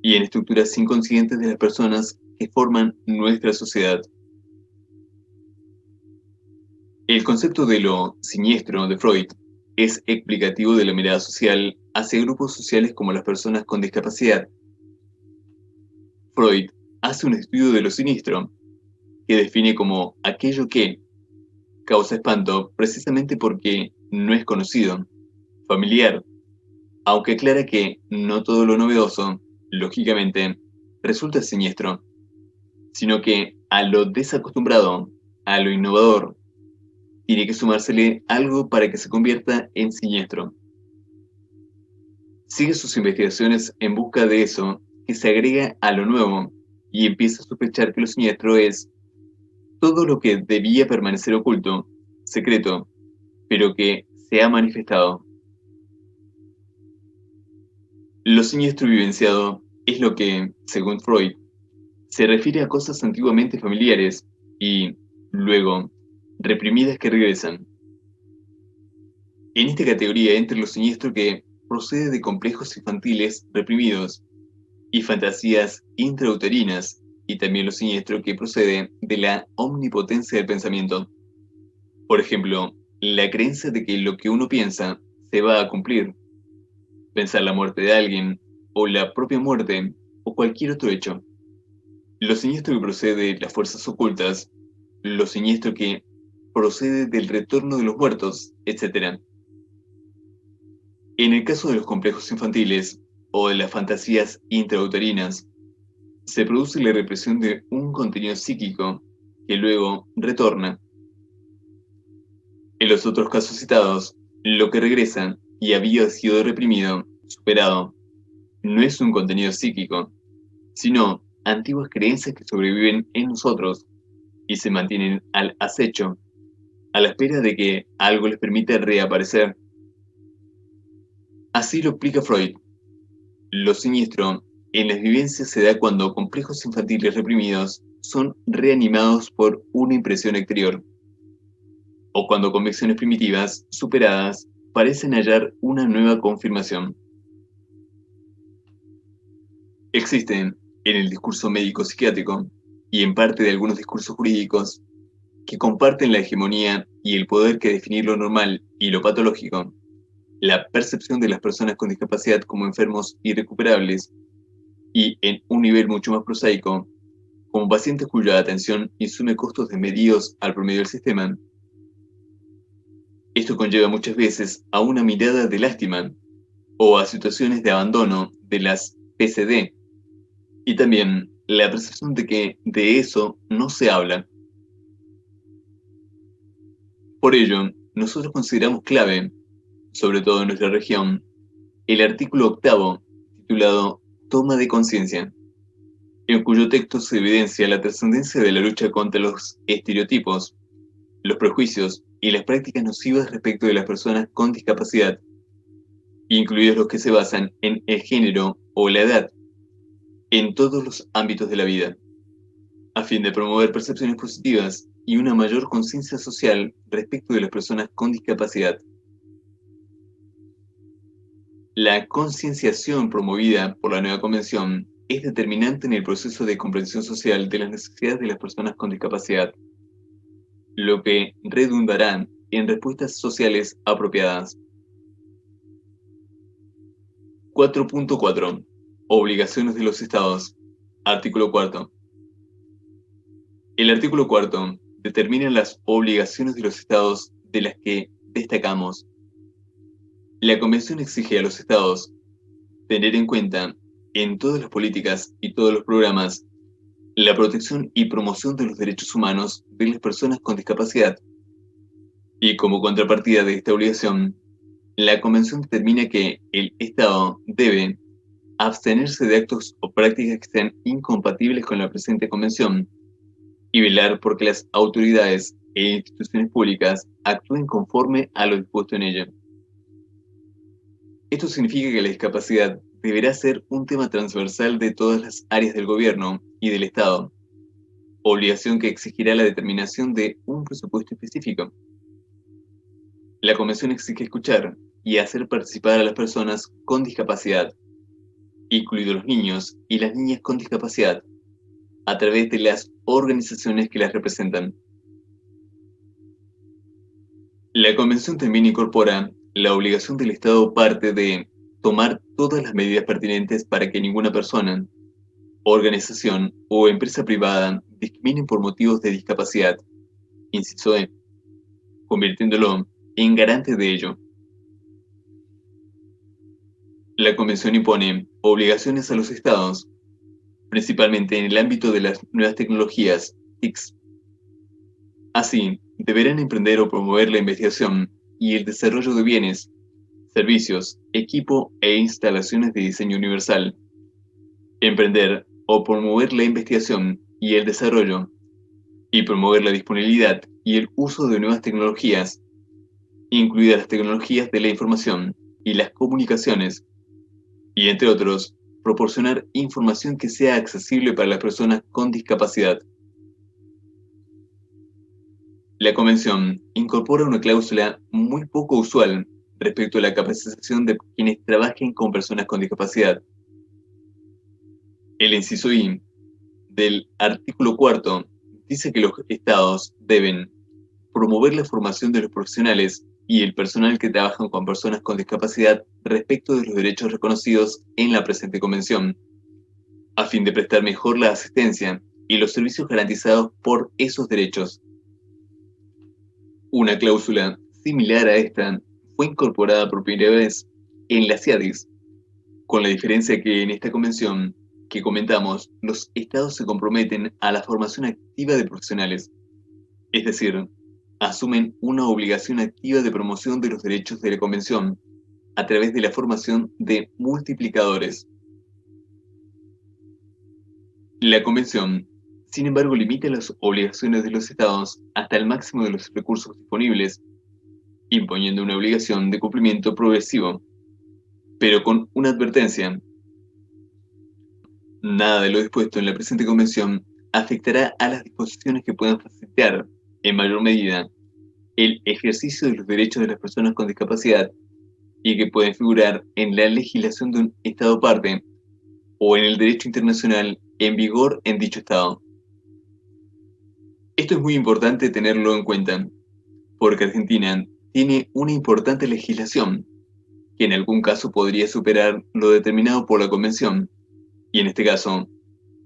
y en estructuras inconscientes de las personas que forman nuestra sociedad. El concepto de lo siniestro de Freud es explicativo de la mirada social hacia grupos sociales como las personas con discapacidad. Freud hace un estudio de lo siniestro, que define como aquello que causa espanto precisamente porque no es conocido, familiar, aunque aclara que no todo lo novedoso, lógicamente, resulta siniestro, sino que a lo desacostumbrado, a lo innovador, tiene que sumársele algo para que se convierta en siniestro. Sigue sus investigaciones en busca de eso que se agrega a lo nuevo y empieza a sospechar que lo siniestro es todo lo que debía permanecer oculto, secreto, pero que se ha manifestado. Lo siniestro vivenciado es lo que, según Freud, se refiere a cosas antiguamente familiares y, luego, reprimidas que regresan. En esta categoría entra lo siniestro que procede de complejos infantiles reprimidos y fantasías intrauterinas, y también lo siniestro que procede de la omnipotencia del pensamiento. Por ejemplo, la creencia de que lo que uno piensa se va a cumplir, pensar la muerte de alguien, o la propia muerte, o cualquier otro hecho. Lo siniestro que procede de las fuerzas ocultas, lo siniestro que procede del retorno de los muertos, etc. En el caso de los complejos infantiles o de las fantasías intrauterinas, se produce la represión de un contenido psíquico que luego retorna. En los otros casos citados, lo que regresa y había sido reprimido, superado, no es un contenido psíquico, sino antiguas creencias que sobreviven en nosotros y se mantienen al acecho, a la espera de que algo les permita reaparecer. Así lo explica Freud. Lo siniestro en las vivencias se da cuando complejos infantiles reprimidos son reanimados por una impresión exterior, o cuando convicciones primitivas, superadas, parecen hallar una nueva confirmación. Existen, en el discurso médico-psiquiátrico, y en parte de algunos discursos jurídicos, que comparten la hegemonía y el poder que definir lo normal y lo patológico, la percepción de las personas con discapacidad como enfermos irrecuperables, y en un nivel mucho más prosaico, como pacientes cuya atención insume costos desmedidos al promedio del sistema. Esto conlleva muchas veces a una mirada de lástima o a situaciones de abandono de las PCD, y también la percepción de que de eso no se habla. Por ello, nosotros consideramos clave, sobre todo en nuestra región, el artículo 8 titulado Toma de conciencia, en cuyo texto se evidencia la trascendencia de la lucha contra los estereotipos, los prejuicios y las prácticas nocivas respecto de las personas con discapacidad, incluidos los que se basan en el género o la edad, en todos los ámbitos de la vida, a fin de promover percepciones positivas y una mayor conciencia social respecto de las personas con discapacidad. La concienciación promovida por la nueva convención es determinante en el proceso de comprensión social de las necesidades de las personas con discapacidad, lo que redundará en respuestas sociales apropiadas. 4.4. Obligaciones de los Estados. Artículo 4. El artículo 4 determina las obligaciones de los Estados de las que destacamos. La Convención exige a los Estados tener en cuenta, en todas las políticas y todos los programas, la protección y promoción de los derechos humanos de las personas con discapacidad. Y como contrapartida de esta obligación, la Convención determina que el Estado debe abstenerse de actos o prácticas que sean incompatibles con la presente Convención y velar por que las autoridades e instituciones públicas actúen conforme a lo dispuesto en ella. Esto significa que la discapacidad deberá ser un tema transversal de todas las áreas del gobierno y del Estado, obligación que exigirá la determinación de un presupuesto específico. La Convención exige escuchar y hacer participar a las personas con discapacidad, incluidos los niños y las niñas con discapacidad, a través de las organizaciones que las representan. La Convención también incorpora la obligación del Estado parte de tomar todas las medidas pertinentes para que ninguna persona, organización o empresa privada discriminen por motivos de discapacidad, inciso E, convirtiéndolo en garante de ello. La Convención impone obligaciones a los Estados, principalmente en el ámbito de las nuevas tecnologías, TICs. Así, deberán emprender o promover la investigación y el desarrollo de bienes, servicios, equipo e instalaciones de diseño universal. Emprender o promover la investigación y el desarrollo, y promover la disponibilidad y el uso de nuevas tecnologías, incluidas las tecnologías de la información y las comunicaciones, y entre otros, proporcionar información que sea accesible para las personas con discapacidad. La Convención incorpora una cláusula muy poco usual respecto a la capacitación de quienes trabajen con personas con discapacidad. El inciso I del artículo 4 dice que los Estados deben promover la formación de los profesionales y el personal que trabajan con personas con discapacidad respecto de los derechos reconocidos en la presente Convención, a fin de prestar mejor la asistencia y los servicios garantizados por esos derechos. Una cláusula similar a esta fue incorporada por primera vez en la CIADIS, con la diferencia que en esta convención que comentamos, los estados se comprometen a la formación activa de profesionales, es decir, asumen una obligación activa de promoción de los derechos de la convención a través de la formación de multiplicadores. La convención, sin embargo, limita las obligaciones de los estados hasta el máximo de los recursos disponibles, imponiendo una obligación de cumplimiento progresivo, pero con una advertencia: nada de lo dispuesto en la presente convención afectará a las disposiciones que puedan facilitar, en mayor medida, el ejercicio de los derechos de las personas con discapacidad y que pueden figurar en la legislación de un Estado parte o en el derecho internacional en vigor en dicho Estado. Esto es muy importante tenerlo en cuenta, porque Argentina tiene una importante legislación que en algún caso podría superar lo determinado por la Convención, y en este caso,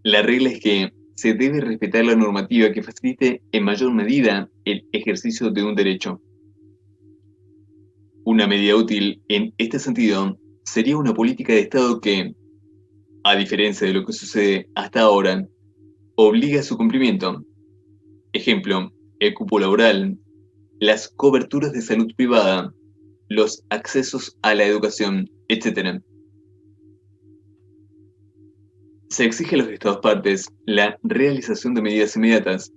la regla es que se debe respetar la normativa que facilite en mayor medida el ejercicio de un derecho. Una medida útil en este sentido sería una política de Estado que, a diferencia de lo que sucede hasta ahora, obliga a su cumplimiento. Ejemplo, el cupo laboral, las coberturas de salud privada, los accesos a la educación, etc. Se exige a los Estados partes la realización de medidas inmediatas,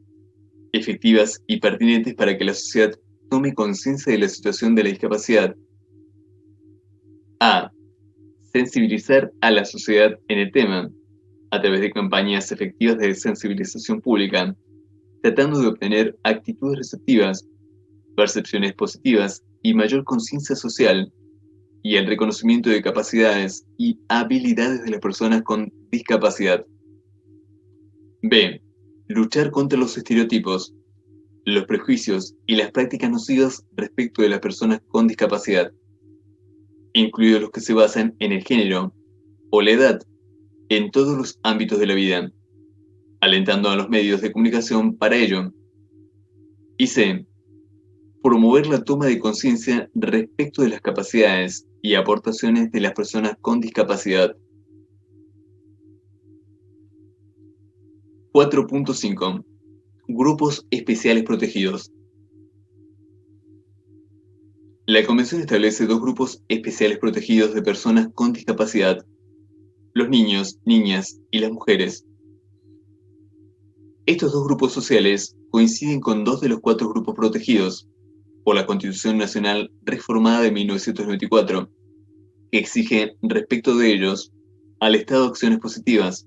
efectivas y pertinentes para que la sociedad tome conciencia de la situación de la discapacidad. A. Sensibilizar a la sociedad en el tema, a través de campañas efectivas de sensibilización pública, tratando de obtener actitudes receptivas, percepciones positivas y mayor conciencia social, y el reconocimiento de capacidades y habilidades de las personas con discapacidad. B. Luchar contra los estereotipos, los prejuicios y las prácticas nocivas respecto de las personas con discapacidad, incluidos los que se basan en el género o la edad, en todos los ámbitos de la vida, alentando a los medios de comunicación para ello. Y C. Promover la toma de conciencia respecto de las capacidades y aportaciones de las personas con discapacidad. 4.5. Grupos especiales protegidos. La Convención establece dos grupos especiales protegidos de personas con discapacidad: los niños, niñas y las mujeres. Estos dos grupos sociales coinciden con dos de los cuatro grupos protegidos por la Constitución Nacional Reformada de 1994, que exige respecto de ellos al Estado acciones positivas.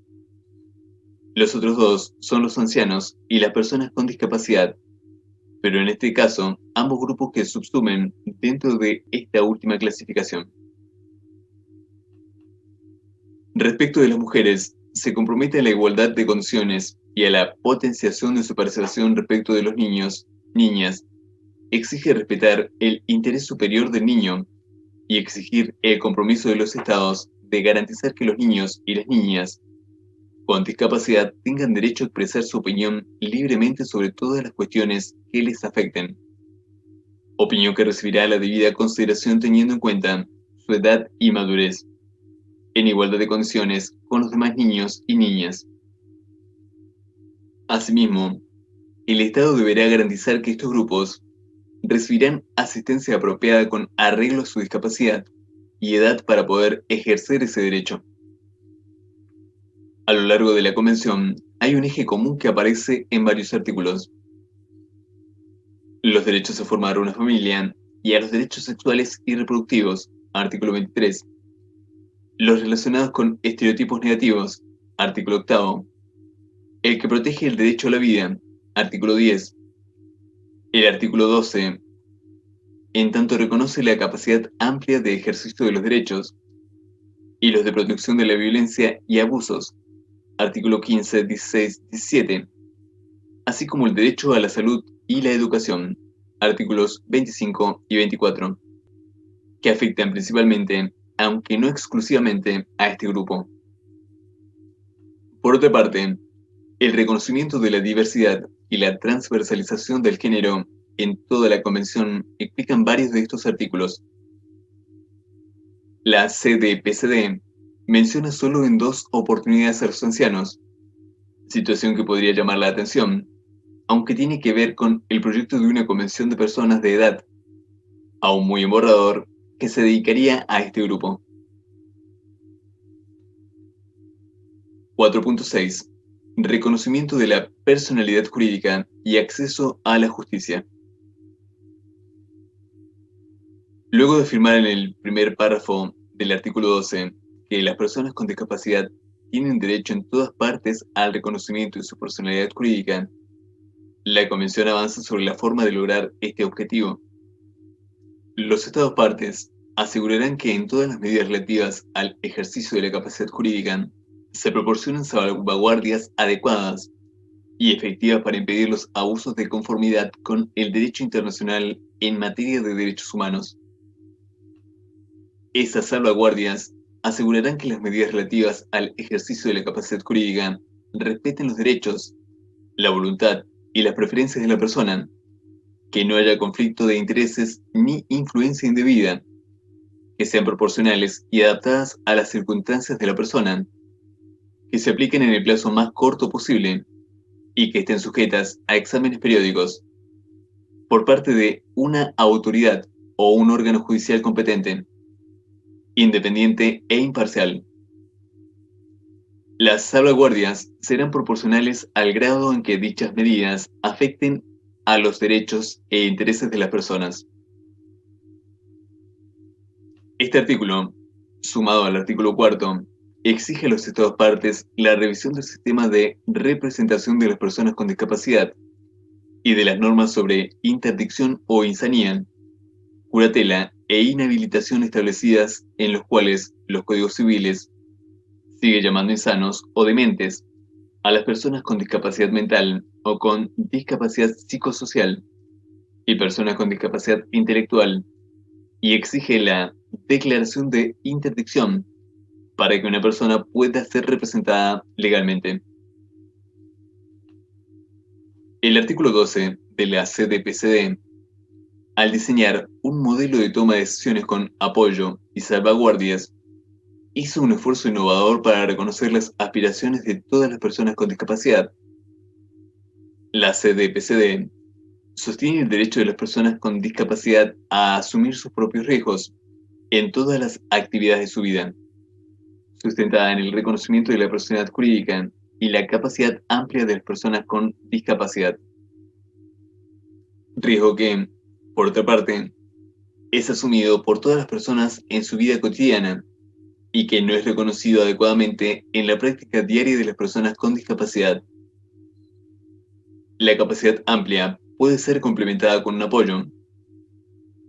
Los otros dos son los ancianos y las personas con discapacidad, pero en este caso ambos grupos que subsumen dentro de esta última clasificación. Respecto de las mujeres, se compromete a la igualdad de condiciones y a la potenciación de su participación respecto de los niños, niñas. Exige respetar el interés superior del niño y exigir el compromiso de los estados de garantizar que los niños y las niñas con discapacidad tengan derecho a expresar su opinión libremente sobre todas las cuestiones que les afecten. Opinión que recibirá la debida consideración teniendo en cuenta su edad y madurez, en igualdad de condiciones con los demás niños y niñas. Asimismo, el Estado deberá garantizar que estos grupos recibirán asistencia apropiada con arreglo a su discapacidad y edad para poder ejercer ese derecho. A lo largo de la Convención hay un eje común que aparece en varios artículos: los derechos a formar una familia y a los derechos sexuales y reproductivos, artículo 23, los relacionados con estereotipos negativos, artículo 8, el que protege el derecho a la vida, artículo 10, el artículo 12, en tanto reconoce la capacidad amplia de ejercicio de los derechos, y los de protección de la violencia y abusos, artículo 15, 16, 17, así como el derecho a la salud y la educación, artículos 25 y 24, que afectan principalmente, aunque no exclusivamente, a este grupo. Por otra parte, el reconocimiento de la diversidad y la transversalización del género en toda la Convención explican varios de estos artículos. La CDPCD menciona solo en 2 oportunidades a los ancianos, situación que podría llamar la atención, aunque tiene que ver con el proyecto de una convención de personas de edad, aún muy en borrador, que se dedicaría a este grupo. 4.6. Reconocimiento de la personalidad jurídica y acceso a la justicia. Luego de afirmar en el primer párrafo del artículo 12 que las personas con discapacidad tienen derecho en todas partes al reconocimiento de su personalidad jurídica, la Convención avanza sobre la forma de lograr este objetivo. Los Estados partes asegurarán que en todas las medidas relativas al ejercicio de la capacidad jurídica se proporcionan salvaguardias adecuadas y efectivas para impedir los abusos de conformidad con el derecho internacional en materia de derechos humanos. Esas salvaguardias asegurarán que las medidas relativas al ejercicio de la capacidad jurídica respeten los derechos, la voluntad y las preferencias de la persona, que no haya conflicto de intereses ni influencia indebida, que sean proporcionales y adaptadas a las circunstancias de la persona, que se apliquen en el plazo más corto posible y que estén sujetas a exámenes periódicos por parte de una autoridad o un órgano judicial competente, independiente e imparcial. Las salvaguardias serán proporcionales al grado en que dichas medidas afecten a los derechos e intereses de las personas. Este artículo, sumado al artículo 4, exige a los Estados partes la revisión del sistema de representación de las personas con discapacidad y de las normas sobre interdicción o insanía, curatela e inhabilitación establecidas en los cuales los códigos civiles sigue llamando insanos o dementes a las personas con discapacidad mental o con discapacidad psicosocial y personas con discapacidad intelectual, y exige la declaración de interdicción para que una persona pueda ser representada legalmente. El artículo 12 de la CDPCD, al diseñar un modelo de toma de decisiones con apoyo y salvaguardias, hizo un esfuerzo innovador para reconocer las aspiraciones de todas las personas con discapacidad. La CDPCD sostiene el derecho de las personas con discapacidad a asumir sus propios riesgos en todas las actividades de su vida, sustentada en el reconocimiento de la personalidad jurídica y la capacidad amplia de las personas con discapacidad. Riesgo que, por otra parte, es asumido por todas las personas en su vida cotidiana y que no es reconocido adecuadamente en la práctica diaria de las personas con discapacidad. La capacidad amplia puede ser complementada con un apoyo.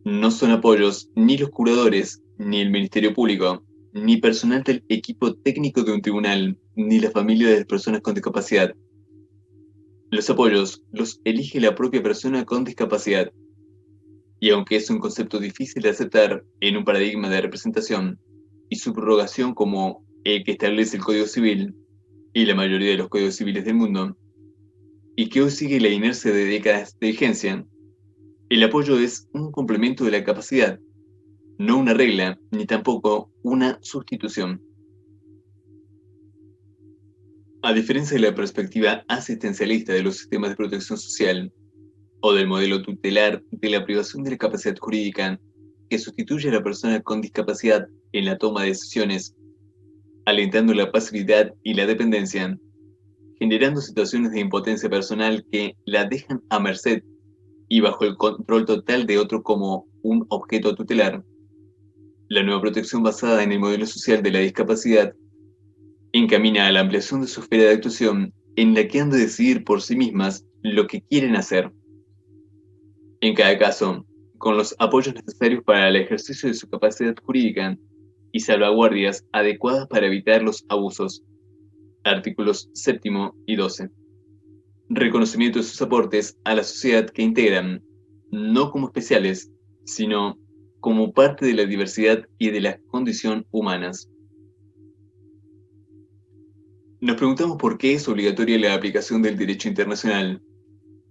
No son apoyos ni los curadores, ni el Ministerio Público, ni personal del equipo técnico de un tribunal, ni la familia de las personas con discapacidad. Los apoyos los elige la propia persona con discapacidad. Y aunque es un concepto difícil de aceptar en un paradigma de representación y subrogación como el que establece el Código Civil y la mayoría de los códigos civiles del mundo, y que hoy sigue la inercia de décadas de vigencia, el apoyo es un complemento de la capacidad, no una regla, ni tampoco una sustitución. A diferencia de la perspectiva asistencialista de los sistemas de protección social o del modelo tutelar de la privación de la capacidad jurídica que sustituye a la persona con discapacidad en la toma de decisiones, alentando la pasividad y la dependencia, generando situaciones de impotencia personal que la dejan a merced y bajo el control total de otro como un objeto tutelar. La nueva protección basada en el modelo social de la discapacidad encamina a la ampliación de su esfera de actuación en la que han de decidir por sí mismas lo que quieren hacer. En cada caso, con los apoyos necesarios para el ejercicio de su capacidad jurídica y salvaguardias adecuadas para evitar los abusos. Artículos 7 y 12. Reconocimiento de sus aportes a la sociedad que integran, no como especiales, sino como parte de la diversidad y de la condición humanas. Nos preguntamos por qué es obligatoria la aplicación del derecho internacional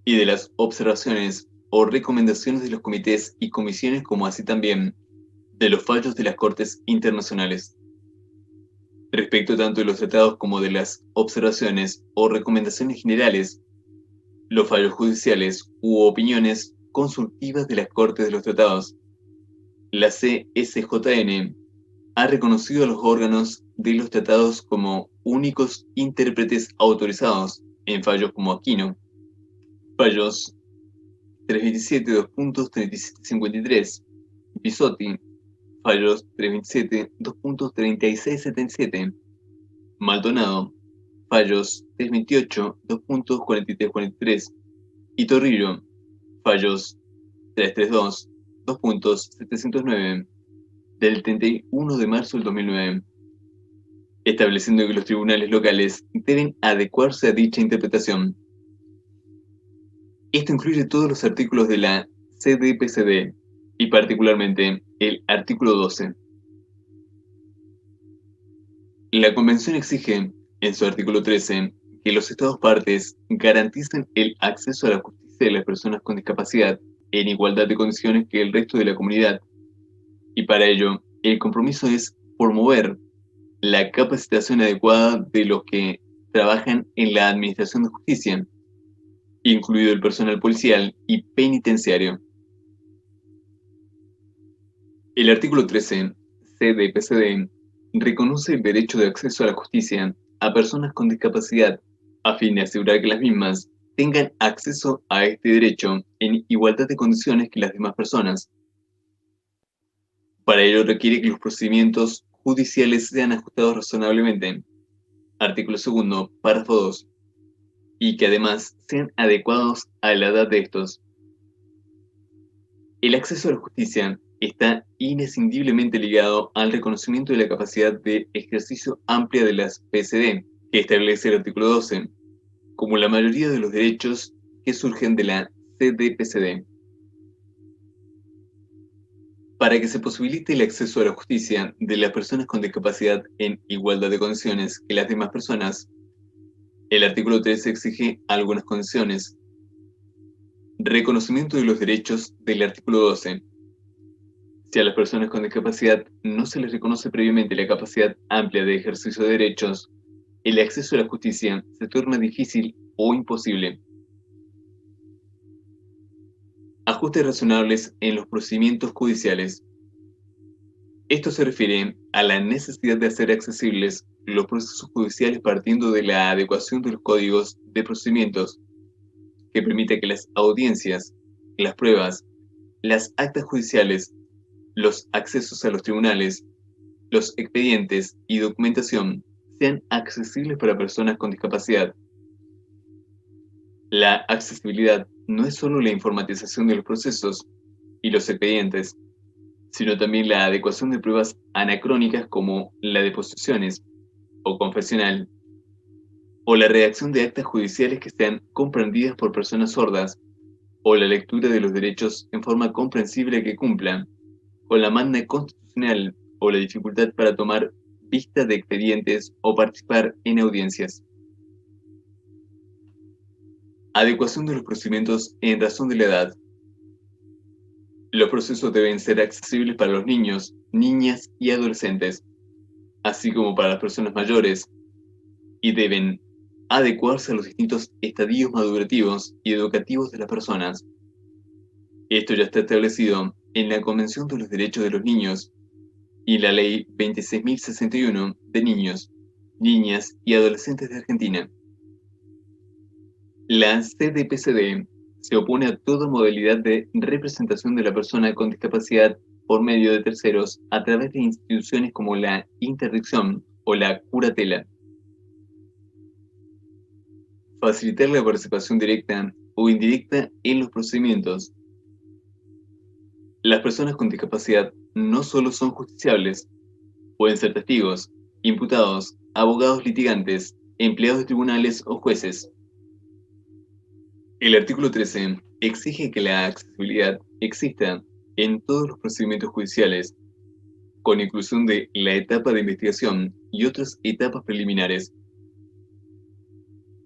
y de las observaciones o recomendaciones de los comités y comisiones, como así también de los fallos de las Cortes Internacionales, respecto tanto de los tratados como de las observaciones o recomendaciones generales, los fallos judiciales u opiniones consultivas de las Cortes de los Tratados. La CSJN ha reconocido a los órganos de los tratados como únicos intérpretes autorizados en fallos como Aquino, fallos 327, 2.3753, Bisotti, fallos 327, 2.3677, Maldonado, fallos 328, 2.4343, y Torrillo, fallos 332, 2.709, del 31 de marzo del 2009, estableciendo que los tribunales locales deben adecuarse a dicha interpretación. Esto incluye todos los artículos de la CDPCD y particularmente el artículo 12. La Convención exige, en su artículo 13, que los Estados partes garanticen el acceso a la justicia de las personas con discapacidad en igualdad de condiciones que el resto de la comunidad, y para ello, el compromiso es promover la capacitación adecuada de los que trabajan en la administración de justicia, incluido el personal policial y penitenciario. El artículo 13, CDPCD, reconoce el derecho de acceso a la justicia a personas con discapacidad, a fin de asegurar que las mismas tengan acceso a este derecho en igualdad de condiciones que las demás personas. Para ello requiere que los procedimientos judiciales sean ajustados razonablemente. Artículo 2, párrafo 2. Y que además sean adecuados a la edad de estos. El acceso a la justicia está inescindiblemente ligado al reconocimiento de la capacidad de ejercicio amplia de las PCD, que establece el artículo 12, como la mayoría de los derechos que surgen de la CDPCD. Para que se posibilite el acceso a la justicia de las personas con discapacidad en igualdad de condiciones que las demás personas, el artículo 13 exige algunas condiciones. Reconocimiento de los derechos del artículo 12. Si a las personas con discapacidad no se les reconoce previamente la capacidad amplia de ejercicio de derechos, el acceso a la justicia se torna difícil o imposible. Ajustes razonables en los procedimientos judiciales. Esto se refiere a la necesidad de hacer accesibles los procesos judiciales partiendo de la adecuación de los códigos de procedimientos, que permite que las audiencias, las pruebas, las actas judiciales, los accesos a los tribunales, los expedientes y documentación sean accesibles para personas con discapacidad. La accesibilidad no es solo la informatización de los procesos y los expedientes, sino también la adecuación de pruebas anacrónicas como la de posesiones o confesional, o la redacción de actas judiciales que sean comprendidas por personas sordas, o la lectura de los derechos en forma comprensible que cumplan con la magna constitucional o la dificultad para tomar vista de expedientes o participar en audiencias. Adecuación de los procedimientos en razón de la edad. Los procesos deben ser accesibles para los niños, niñas y adolescentes, así como para las personas mayores, y deben adecuarse a los distintos estadios madurativos y educativos de las personas. Esto ya está establecido en la Convención de los Derechos de los Niños y la Ley 26.061 de niños, niñas y adolescentes de Argentina. La CDPCD se opone a toda modalidad de representación de la persona con discapacidad por medio de terceros a través de instituciones como la interdicción o la curatela. Facilitar la participación directa o indirecta en los procedimientos. Las personas con discapacidad no solo son justiciables, pueden ser testigos, imputados, abogados litigantes, empleados de tribunales o jueces. El artículo 13 exige que la accesibilidad exista en todos los procedimientos judiciales, con inclusión de la etapa de investigación y otras etapas preliminares.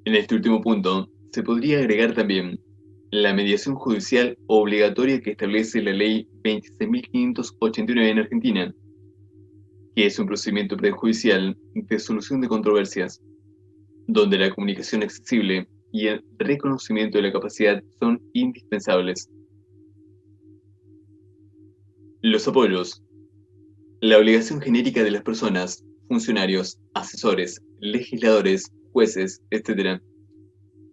En este último punto, se podría agregar también la mediación judicial obligatoria que establece la Ley 26.589 en Argentina, que es un procedimiento prejudicial de solución de controversias, donde la comunicación accesible y el reconocimiento de la capacidad son indispensables. Los apoyos. La obligación genérica de las personas, funcionarios, asesores, legisladores, jueces, etc.,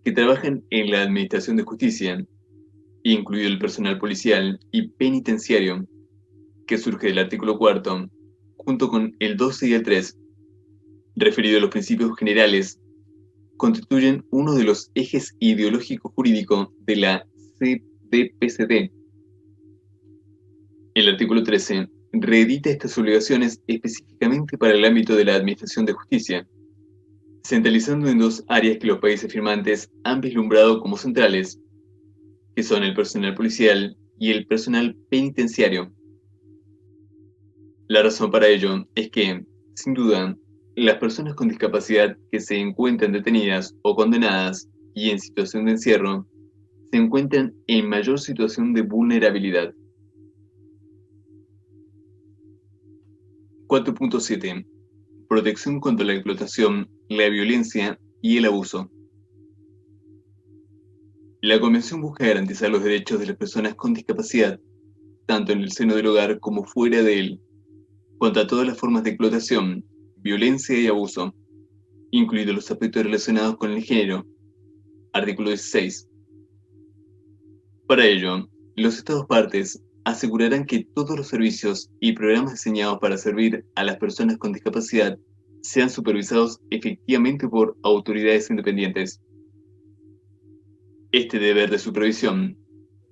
que trabajan en la administración de justicia, incluido el personal policial y penitenciario, que surge del artículo 4, junto con el 12 y el 3, referido a los principios generales, constituyen uno de los ejes ideológicos jurídicos de la CDPCD. El artículo 13 reedita estas obligaciones específicamente para el ámbito de la administración de justicia, centralizando en dos áreas que los países firmantes han vislumbrado como centrales, que son el personal policial y el personal penitenciario. La razón para ello es que, sin duda, las personas con discapacidad que se encuentran detenidas o condenadas y en situación de encierro se encuentran en mayor situación de vulnerabilidad. 4.7. Protección contra la explotación, la violencia y el abuso. La Convención busca garantizar los derechos de las personas con discapacidad, tanto en el seno del hogar como fuera de él, contra todas las formas de explotación, violencia y abuso, incluidos los aspectos relacionados con el género. Artículo 16. Para ello, los Estados partes asegurarán que todos los servicios y programas diseñados para servir a las personas con discapacidad sean supervisados efectivamente por autoridades independientes. Este deber de supervisión,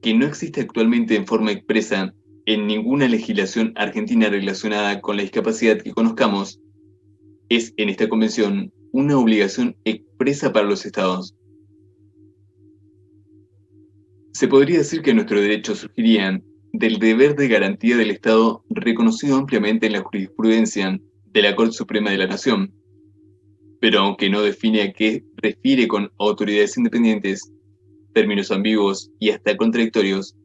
que no existe actualmente en forma expresa en ninguna legislación argentina relacionada con la discapacidad que conozcamos, es en esta convención una obligación expresa para los Estados. Se podría decir que nuestros derechos surgirían del deber de garantía del Estado reconocido ampliamente en la jurisprudencia de la Corte Suprema de la Nación, pero aunque no define a qué refiere con autoridades independientes, términos ambiguos y hasta contradictorios,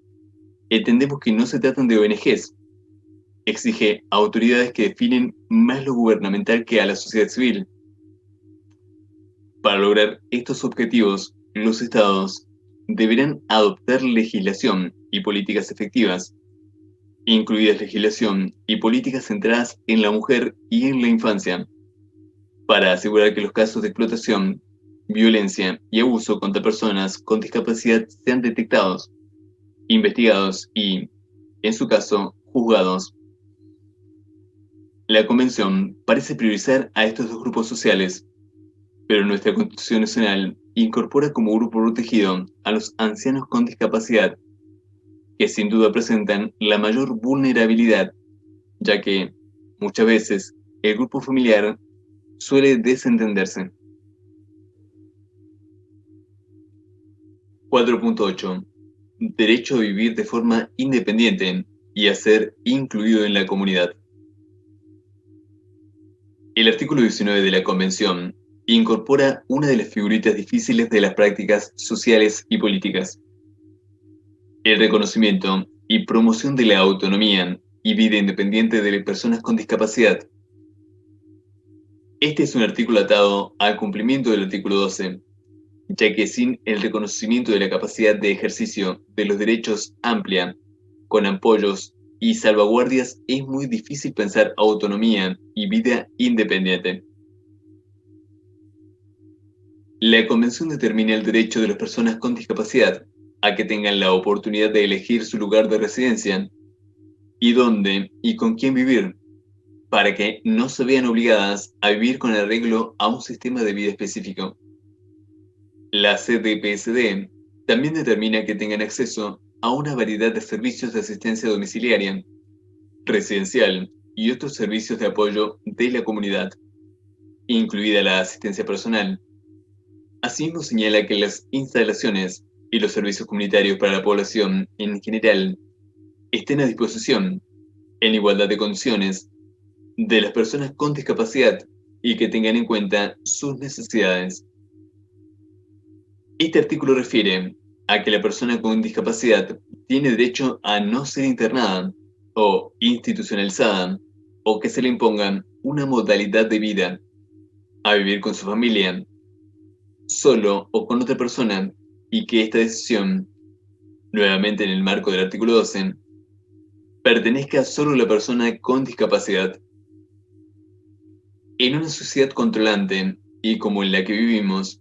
entendemos que no se tratan de ONGs. Exige a autoridades que definen más lo gubernamental que a la sociedad civil. Para lograr estos objetivos, los Estados deberán adoptar legislación y políticas efectivas, incluidas legislación y políticas centradas en la mujer y en la infancia, para asegurar que los casos de explotación, violencia y abuso contra personas con discapacidad sean detectados, investigados y, en su caso, juzgados. La Convención parece priorizar a estos dos grupos sociales, pero nuestra Constitución Nacional incorpora como grupo protegido a los ancianos con discapacidad, que sin duda presentan la mayor vulnerabilidad, ya que, muchas veces, el grupo familiar suele desentenderse. 4.8. Derecho a vivir de forma independiente y a ser incluido en la comunidad. El artículo 19 de la Convención incorpora una de las figuritas difíciles de las prácticas sociales y políticas: el reconocimiento y promoción de la autonomía y vida independiente de las personas con discapacidad. Este es un artículo atado al cumplimiento del artículo 12, ya que sin el reconocimiento de la capacidad de ejercicio de los derechos amplia, con apoyos y salvaguardias, es muy difícil pensar autonomía y vida independiente. La Convención determina el derecho de las personas con discapacidad a que tengan la oportunidad de elegir su lugar de residencia y dónde y con quién vivir, para que no se vean obligadas a vivir con arreglo a un sistema de vida específico. La CDPSD también determina que tengan acceso a una variedad de servicios de asistencia domiciliaria, residencial y otros servicios de apoyo de la comunidad, incluida la asistencia personal. Asimismo, señala que las instalaciones y los servicios comunitarios para la población en general estén a disposición, en igualdad de condiciones, de las personas con discapacidad y que tengan en cuenta sus necesidades. Este artículo refiere a que la persona con discapacidad tiene derecho a no ser internada o institucionalizada, o que se le imponga una modalidad de vida, a vivir con su familia, solo o con otra persona, y que esta decisión, nuevamente en el marco del artículo 12, pertenezca solo a la persona con discapacidad. En una sociedad controlante y como en la que vivimos,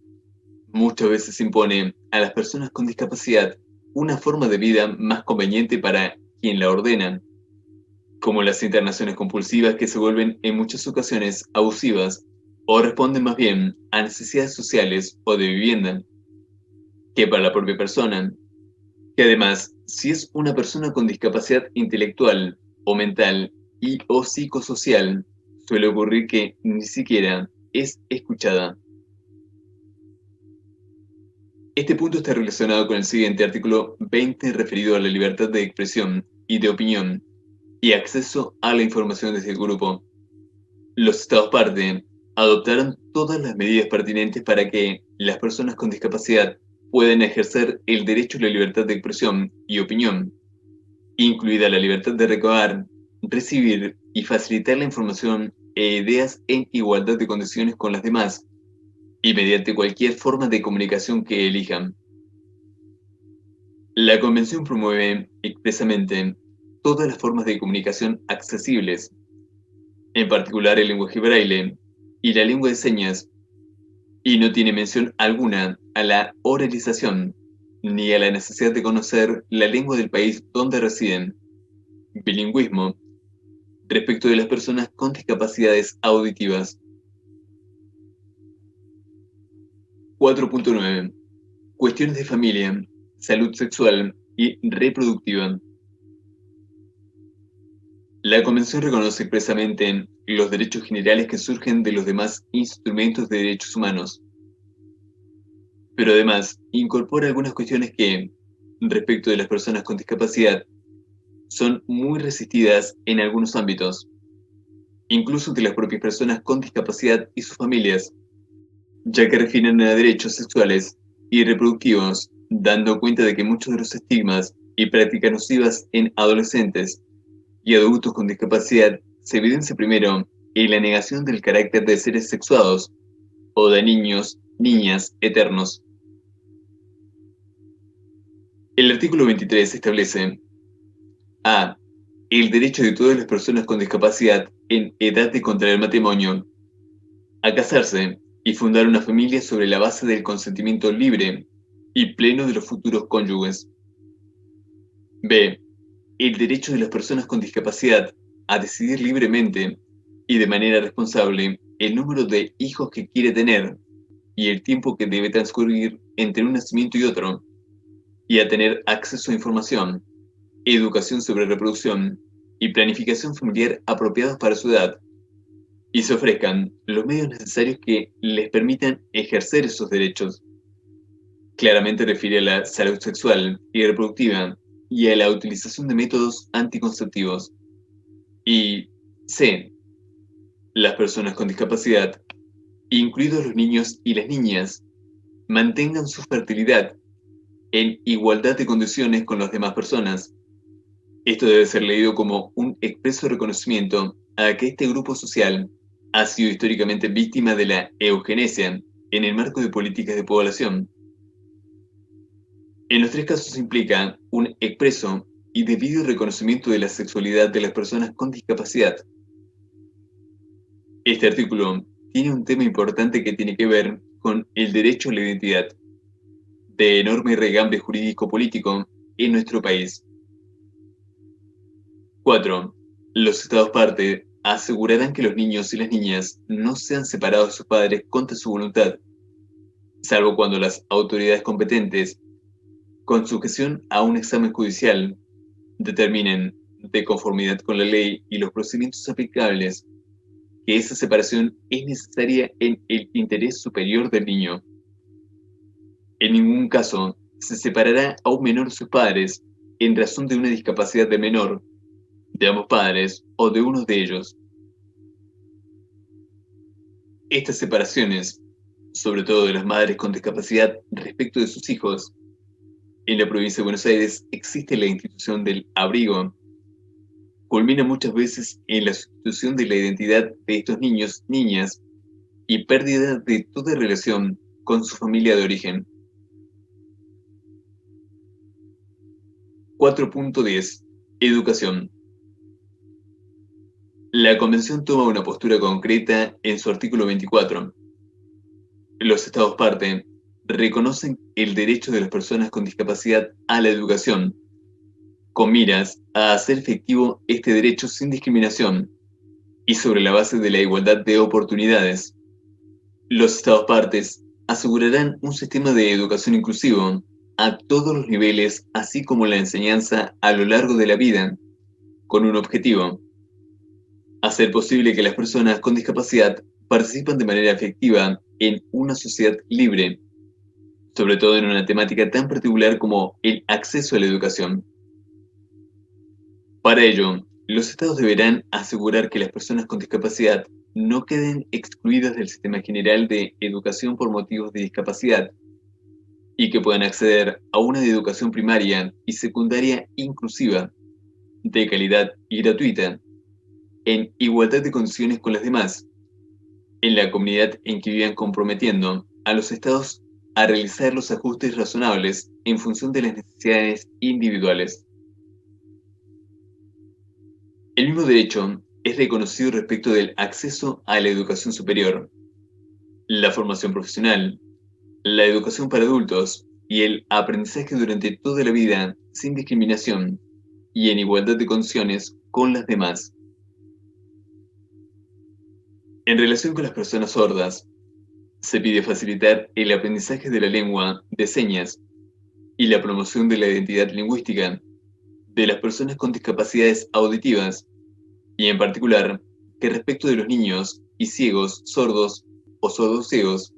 muchas veces se impone a las personas con discapacidad una forma de vida más conveniente para quien la ordena, como las internaciones compulsivas que se vuelven en muchas ocasiones abusivas o responden más bien a necesidades sociales o de vivienda que para la propia persona, que además, si es una persona con discapacidad intelectual o mental y o psicosocial, suele ocurrir que ni siquiera es escuchada. Este punto está relacionado con el siguiente artículo 20 referido a la libertad de expresión y de opinión y acceso a la información desde el grupo. Los Estados parte adoptaron todas las medidas pertinentes para que las personas con discapacidad puedan ejercer el derecho a la libertad de expresión y opinión, incluida la libertad de recabar, recibir y facilitar la información e ideas en igualdad de condiciones con las demás y mediante cualquier forma de comunicación que elijan. La Convención promueve expresamente todas las formas de comunicación accesibles, en particular el lenguaje braille y la lengua de señas, y no tiene mención alguna a la oralización ni a la necesidad de conocer la lengua del país donde residen, bilingüismo, respecto de las personas con discapacidades auditivas. 4.9. Cuestiones de familia, salud sexual y reproductiva. La Convención reconoce expresamente los derechos generales que surgen de los demás instrumentos de derechos humanos, pero además incorpora algunas cuestiones que, respecto de las personas con discapacidad, son muy resistidas en algunos ámbitos, incluso de las propias personas con discapacidad y sus familias, ya que refieren a derechos sexuales y reproductivos, dando cuenta de que muchos de los estigmas y prácticas nocivas en adolescentes y adultos con discapacidad se evidencia primero en la negación del carácter de seres sexuados o de niños, niñas, eternos. El artículo 23 establece a. El derecho de todas las personas con discapacidad en edad de contraer matrimonio a casarse y fundar una familia sobre la base del consentimiento libre y pleno de los futuros cónyuges. B. El derecho de las personas con discapacidad a decidir libremente y de manera responsable el número de hijos que quiere tener y el tiempo que debe transcurrir entre un nacimiento y otro, y a tener acceso a información, educación sobre reproducción y planificación familiar apropiados para su edad, y se ofrezcan los medios necesarios que les permitan ejercer esos derechos. Claramente refiere a la salud sexual y reproductiva y a la utilización de métodos anticonceptivos. Y C. Las personas con discapacidad, incluidos los niños y las niñas, mantengan su fertilidad en igualdad de condiciones con las demás personas. Esto debe ser leído como un expreso reconocimiento a que este grupo social ha sido históricamente víctima de la eugenesia en el marco de políticas de población. En los tres casos implica un expreso y debido reconocimiento de la sexualidad de las personas con discapacidad. Este artículo tiene un tema importante que tiene que ver con el derecho a la identidad, de enorme regambre jurídico-político en nuestro país. 4. Los Estados parte asegurarán que los niños y las niñas no sean separados de sus padres contra su voluntad, salvo cuando las autoridades competentes, con sujeción a un examen judicial, determinen, de conformidad con la ley y los procedimientos aplicables, que esa separación es necesaria en el interés superior del niño. En ningún caso se separará a un menor de sus padres en razón de una discapacidad del menor, de ambos padres o de uno de ellos. Estas separaciones, sobre todo de las madres con discapacidad respecto de sus hijos, En la provincia de Buenos Aires existe la institución del abrigo. Culmina muchas veces en la sustitución de la identidad de estos niños, niñas, y pérdida de toda relación con su familia de origen. 4.10. Educación. La Convención toma una postura concreta en su artículo 24. Los Estados parte reconocen el derecho de las personas con discapacidad a la educación, con miras a hacer efectivo este derecho sin discriminación y sobre la base de la igualdad de oportunidades. Los Estados partes asegurarán un sistema de educación inclusivo a todos los niveles, así como la enseñanza a lo largo de la vida, con un objetivo: hacer posible que las personas con discapacidad participen de manera efectiva en una sociedad libre, sobre todo en una temática tan particular como el acceso a la educación. Para ello, los estados deberán asegurar que las personas con discapacidad no queden excluidas del sistema general de educación por motivos de discapacidad y que puedan acceder a una educación primaria y secundaria inclusiva, de calidad y gratuita, en igualdad de condiciones con las demás, en la comunidad en que vivan, comprometiendo a los estados a realizar los ajustes razonables en función de las necesidades individuales. El mismo derecho es reconocido respecto del acceso a la educación superior, la formación profesional, la educación para adultos y el aprendizaje durante toda la vida sin discriminación y en igualdad de condiciones con las demás. En relación con las personas sordas, se pide facilitar el aprendizaje de la lengua de señas y la promoción de la identidad lingüística de las personas con discapacidades auditivas, y en particular que respecto de los niños y ciegos, sordos o sordos-ciegos,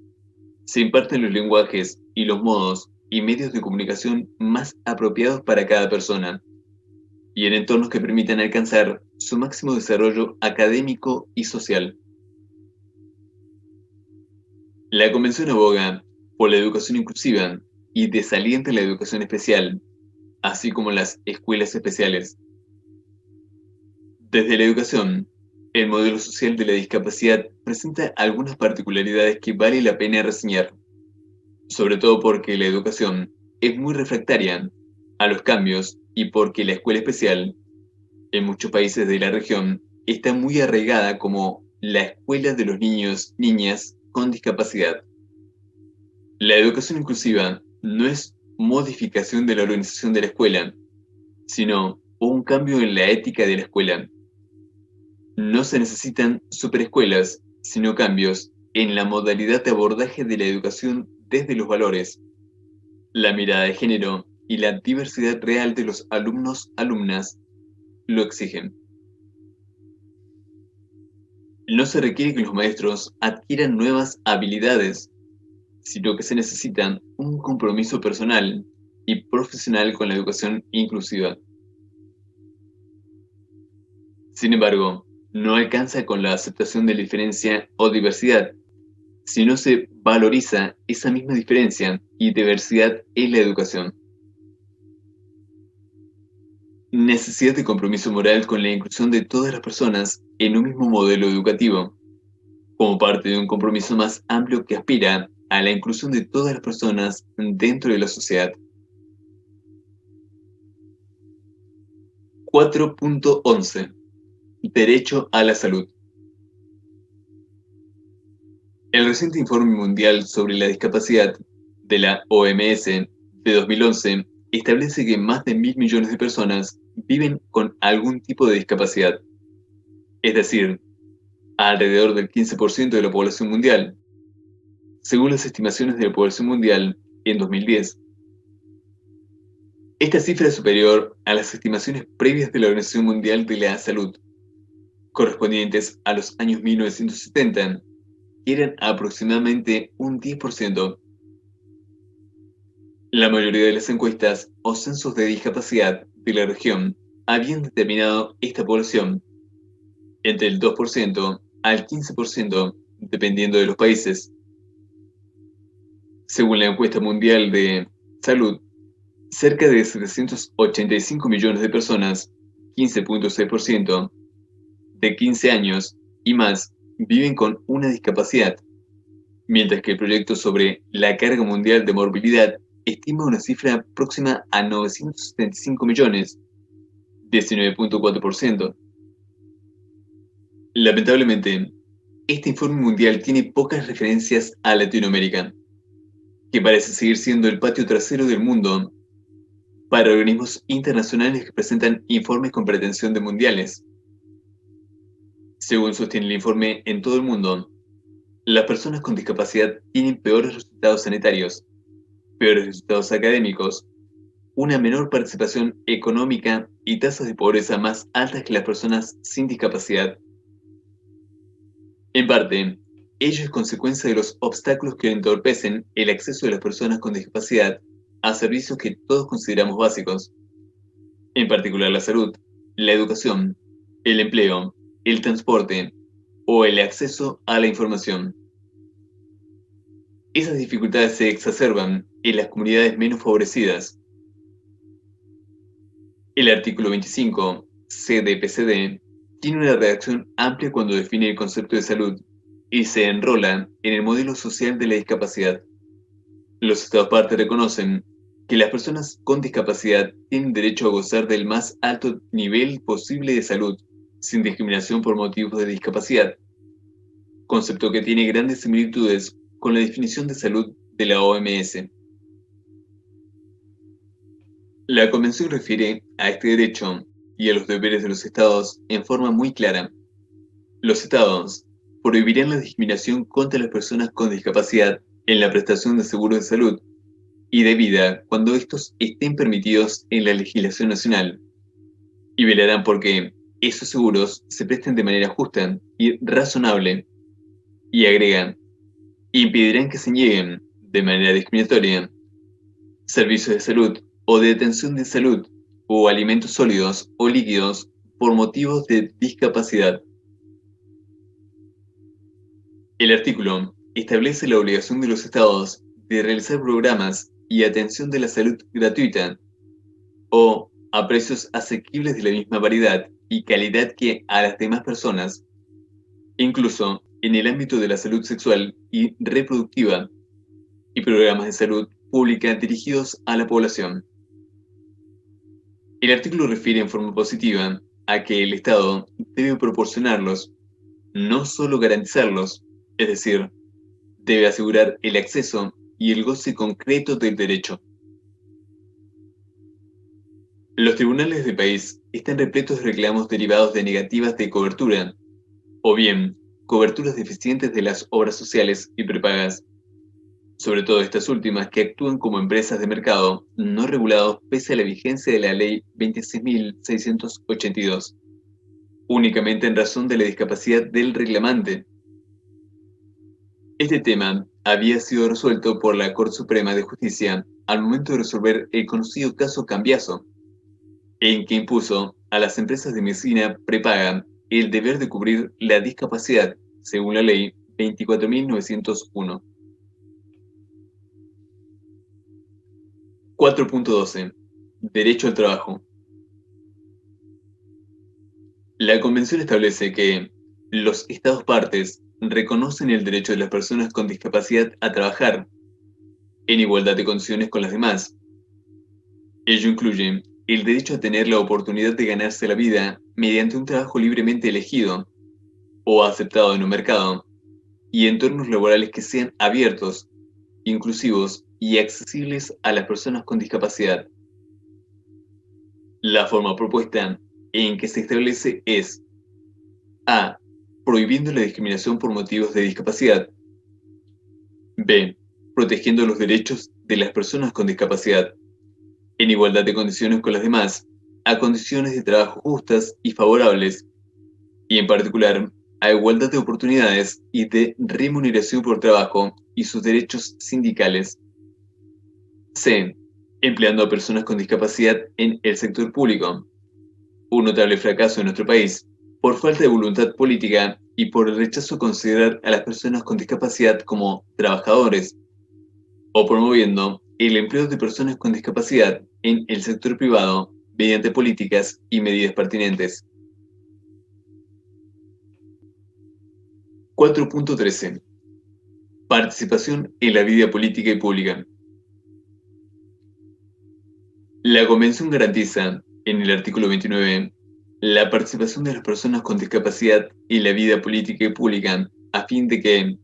se imparten los lenguajes y los modos y medios de comunicación más apropiados para cada persona, y en entornos que permitan alcanzar su máximo desarrollo académico y social. La Convención aboga por la educación inclusiva y desalienta la educación especial, así como las escuelas especiales. Desde la educación, el modelo social de la discapacidad presenta algunas particularidades que vale la pena reseñar, sobre todo porque la educación es muy refractaria a los cambios y porque la escuela especial, en muchos países de la región, está muy arraigada como la escuela de los niños, niñas con discapacidad. La educación inclusiva no es modificación de la organización de la escuela, sino un cambio en la ética de la escuela. No se necesitan superescuelas, sino cambios en la modalidad de abordaje de la educación desde los valores, la mirada de género y la diversidad real de los alumnos, alumnas lo exigen. No se requiere que los maestros adquieran nuevas habilidades, sino que se necesitan un compromiso personal y profesional con la educación inclusiva. Sin embargo, no alcanza con la aceptación de la diferencia o diversidad, sino se valoriza esa misma diferencia y diversidad en la educación. Necesidad de compromiso moral con la inclusión de todas las personas en un mismo modelo educativo, como parte de un compromiso más amplio que aspira a la inclusión de todas las personas dentro de la sociedad. 4.11. Derecho a la salud. El reciente informe mundial sobre la discapacidad de la OMS de 2011 establece que más de 1.000 millones de personas viven con algún tipo de discapacidad, es decir, alrededor del 15% de la población mundial, según las estimaciones de la población mundial en 2010. Esta cifra es superior a las estimaciones previas de la Organización Mundial de la Salud, correspondientes a los años 1970, que eran aproximadamente un 10%. La mayoría de las encuestas o censos de discapacidad de la región habían determinado esta población entre el 2% al 15%, dependiendo de los países. Según la encuesta mundial de salud, Cerca de 785 millones de personas, 15.6%, de 15 años y más, viven con una discapacidad, mientras que el proyecto sobre la carga mundial de morbilidad estima una cifra próxima a 975 millones, 19.4%. Lamentablemente, este informe mundial tiene pocas referencias a Latinoamérica, que parece seguir siendo el patio trasero del mundo para organismos internacionales que presentan informes con pretensión de mundiales. Según sostiene el informe, en todo el mundo, las personas con discapacidad tienen peores resultados sanitarios, peores resultados académicos, una menor participación económica y tasas de pobreza más altas que las personas sin discapacidad. En parte, ello es consecuencia de los obstáculos que entorpecen el acceso de las personas con discapacidad a servicios que todos consideramos básicos, en particular la salud, la educación, el empleo, el transporte o el acceso a la información. Esas dificultades se exacerban en las comunidades menos favorecidas. El artículo 25, CDPCD, tiene una redacción amplia cuando define el concepto de salud y se enrola en el modelo social de la discapacidad. Los Estados partes reconocen que las personas con discapacidad tienen derecho a gozar del más alto nivel posible de salud, sin discriminación por motivos de discapacidad, concepto que tiene grandes similitudes con la definición de salud de la OMS. La Convención refiere a este derecho y a los deberes de los Estados en forma muy clara. Los Estados prohibirán la discriminación contra las personas con discapacidad en la prestación de seguros de salud y de vida cuando estos estén permitidos en la legislación nacional, y velarán por que esos seguros se presten de manera justa y razonable, y agregan, impedirán que se nieguen, de manera discriminatoria, servicios de salud o de atención de salud o alimentos sólidos o líquidos por motivos de discapacidad. El artículo establece la obligación de los estados de realizar programas y atención de la salud gratuita o a precios asequibles de la misma variedad y calidad que a las demás personas, incluso en el ámbito de la salud sexual y reproductiva, y programas de salud pública dirigidos a la población. El artículo refiere en forma positiva a que el Estado debe proporcionarlos, no solo garantizarlos, es decir, debe asegurar el acceso y el goce concreto del derecho. Los tribunales del país están repletos de reclamos derivados de negativas de cobertura, o bien coberturas deficientes de las obras sociales y prepagas, sobre todo estas últimas que actúan como empresas de mercado no regulados pese a la vigencia de la Ley 26.682, únicamente en razón de la discapacidad del reclamante. Este tema había sido resuelto por la Corte Suprema de Justicia al momento de resolver el conocido caso Cambiaso, en que impuso a las empresas de medicina prepaga el deber de cubrir la discapacidad, según la Ley 24.901. 4.12. Derecho al trabajo. La Convención establece que los Estados partes reconocen el derecho de las personas con discapacidad a trabajar en igualdad de condiciones con las demás. Ello incluye el derecho a tener la oportunidad de ganarse la vida mediante un trabajo libremente elegido o aceptado en un mercado y entornos laborales que sean abiertos, inclusivos y accesibles a las personas con discapacidad. La forma propuesta en que se establece es A. Prohibiendo la discriminación por motivos de discapacidad. B. Protegiendo los derechos de las personas con discapacidad, en igualdad de condiciones con las demás, a condiciones de trabajo justas y favorables, y en particular a igualdad de oportunidades y de remuneración por trabajo y sus derechos sindicales. C. Empleando a personas con discapacidad en el sector público. Un notable fracaso en nuestro país, por falta de voluntad política y por el rechazo a considerar a las personas con discapacidad como trabajadores, o promoviendo el empleo de personas con discapacidad en el sector privado mediante políticas y medidas pertinentes. 4.13. Participación en la vida política y pública. La Convención garantiza, en el artículo 29, la participación de las personas con discapacidad en la vida política y pública a fin de que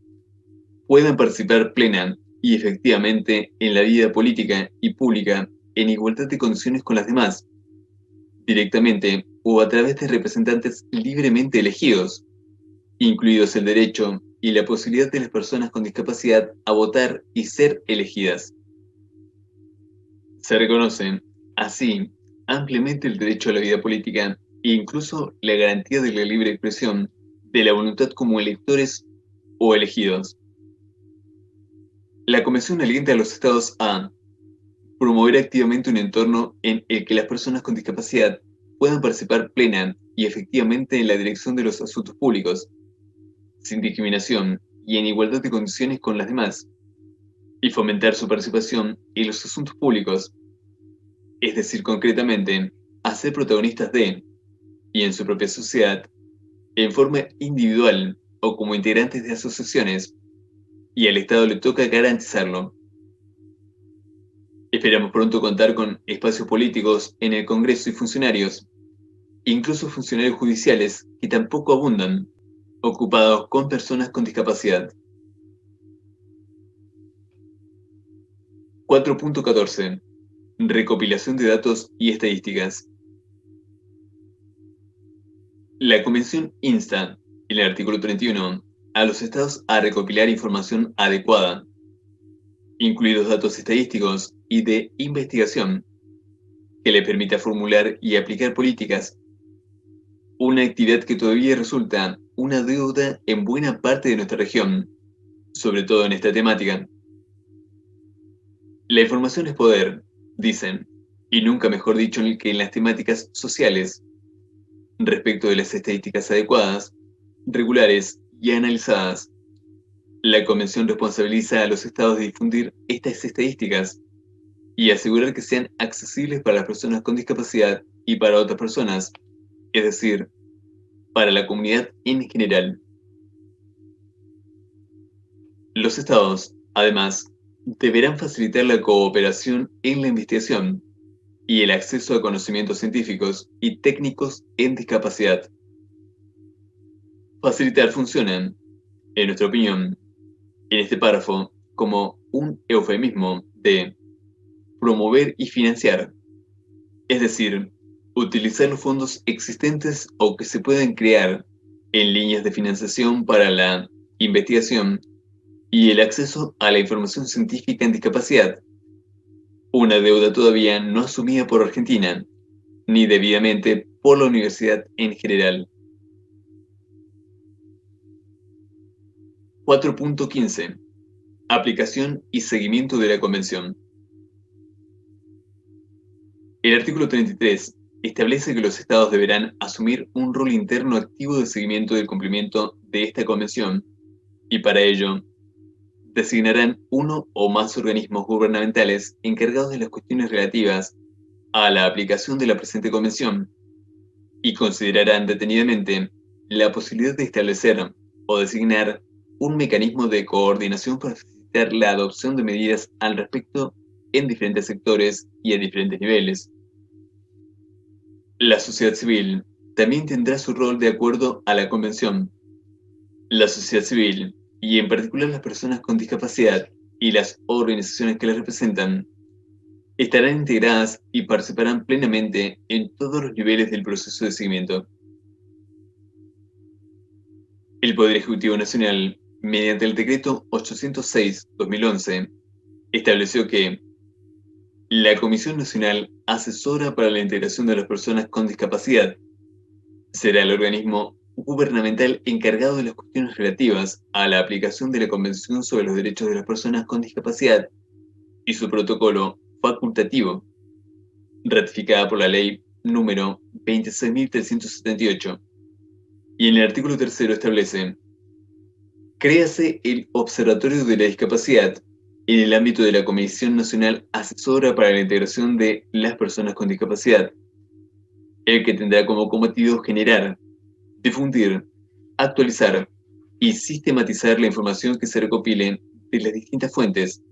puedan participar plena y efectivamente en la vida política y pública en igualdad de condiciones con las demás, directamente o a través de representantes libremente elegidos, incluidos el derecho y la posibilidad de las personas con discapacidad a votar y ser elegidas. Se reconoce, así, ampliamente el derecho a la vida política e incluso la garantía de la libre expresión de la voluntad como electores o elegidos. La Convención alienta a los Estados a promover activamente un entorno en el que las personas con discapacidad puedan participar plena y efectivamente en la dirección de los asuntos públicos, sin discriminación y en igualdad de condiciones con las demás, y fomentar su participación en los asuntos públicos, es decir, concretamente, a ser protagonistas de, y en su propia sociedad, en forma individual o como integrantes de asociaciones, y al Estado le toca garantizarlo. Esperamos pronto contar con espacios políticos en el Congreso y funcionarios, incluso funcionarios judiciales que tampoco abundan, ocupados con personas con discapacidad. 4.14. Recopilación de datos y estadísticas. La Convención insta, en el artículo 31, a los estados a recopilar información adecuada, incluidos datos estadísticos y de investigación, que le permita formular y aplicar políticas, una actividad que todavía resulta una deuda en buena parte de nuestra región, sobre todo en esta temática. La información es poder, dicen, y nunca mejor dicho que en las temáticas sociales, respecto de las estadísticas adecuadas, regulares y analizadas. La Convención responsabiliza a los estados de difundir estas estadísticas y asegurar que sean accesibles para las personas con discapacidad y para otras personas, es decir, para la comunidad en general. Los estados, además, deberán facilitar la cooperación en la investigación y el acceso a conocimientos científicos y técnicos en discapacidad. Facilitar funciona, en nuestra opinión, en este párrafo como un eufemismo de promover y financiar, es decir, utilizar los fondos existentes o que se puedan crear en líneas de financiación para la investigación y el acceso a la información científica en discapacidad, una deuda todavía no asumida por Argentina, ni debidamente por la universidad en general. 4.15. Aplicación y seguimiento de la Convención. El artículo 33 establece que los estados deberán asumir un rol interno activo de seguimiento del cumplimiento de esta convención y para ello designarán uno o más organismos gubernamentales encargados de las cuestiones relativas a la aplicación de la presente convención y considerarán detenidamente la posibilidad de establecer o designar un mecanismo de coordinación para facilitar la adopción de medidas al respecto en diferentes sectores y a diferentes niveles. La sociedad civil también tendrá su rol de acuerdo a la Convención. La sociedad civil, y en particular las personas con discapacidad y las organizaciones que las representan, estarán integradas y participarán plenamente en todos los niveles del proceso de seguimiento. El Poder Ejecutivo Nacional, mediante el Decreto 806/2011, estableció que la Comisión Nacional Asesora para la Integración de las Personas con Discapacidad será el organismo gubernamental encargado de las cuestiones relativas a la aplicación de la Convención sobre los Derechos de las Personas con Discapacidad y su protocolo facultativo, ratificada por la Ley número 26.378. Y en el artículo 3 establece: créase el Observatorio de la Discapacidad en el ámbito de la Comisión Nacional Asesora para la Integración de las Personas con Discapacidad, el que tendrá como cometido generar, difundir, actualizar y sistematizar la información que se recopile de las distintas fuentes,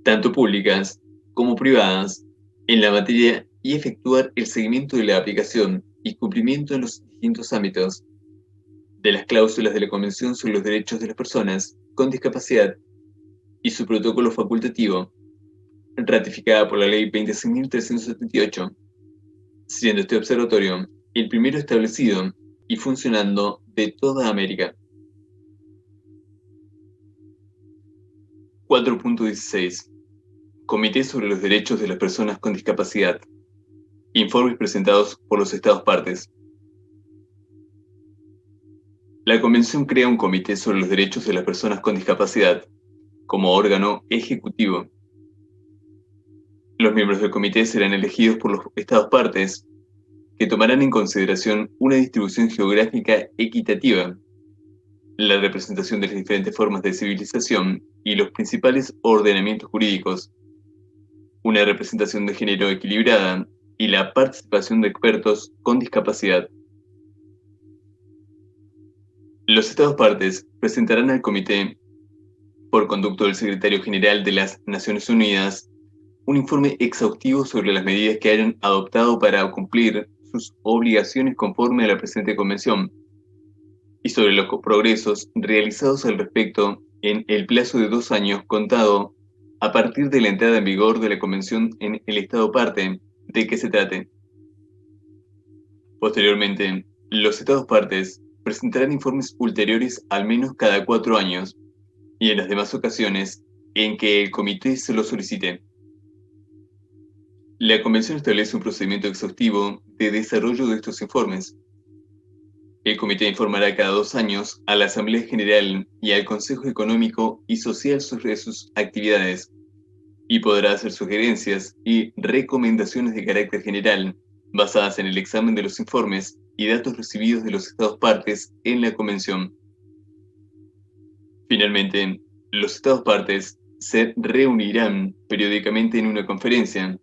tanto públicas como privadas, en la materia y efectuar el seguimiento de la aplicación y cumplimiento en los distintos ámbitos de las cláusulas de la Convención sobre los Derechos de las Personas con Discapacidad y su protocolo facultativo, ratificada por la Ley 26.378, siendo este observatorio el primero establecido y funcionando de toda América. 4.16. Comité sobre los Derechos de las Personas con Discapacidad. Informes presentados por los Estados partes. La Convención crea un Comité sobre los Derechos de las Personas con Discapacidad como órgano ejecutivo. Los miembros del comité serán elegidos por los Estados partes, que tomarán en consideración una distribución geográfica equitativa, la representación de las diferentes formas de civilización y los principales ordenamientos jurídicos, una representación de género equilibrada y la participación de expertos con discapacidad. Los Estados partes presentarán al comité, por conducto del Secretario General de las Naciones Unidas, un informe exhaustivo sobre las medidas que hayan adoptado para cumplir sus obligaciones conforme a la presente convención y sobre los progresos realizados al respecto en el plazo de 2 años contado a partir de la entrada en vigor de la convención en el Estado parte de que se trate. Posteriormente, los Estados partes presentarán informes ulteriores al menos cada 4 años y en las demás ocasiones en que el comité se lo solicite. La Convención establece un procedimiento exhaustivo de desarrollo de estos informes. El Comité informará cada 2 años a la Asamblea General y al Consejo Económico y Social sobre sus actividades y podrá hacer sugerencias y recomendaciones de carácter general basadas en el examen de los informes y datos recibidos de los Estados partes en la Convención. Finalmente, los Estados partes se reunirán periódicamente en una conferencia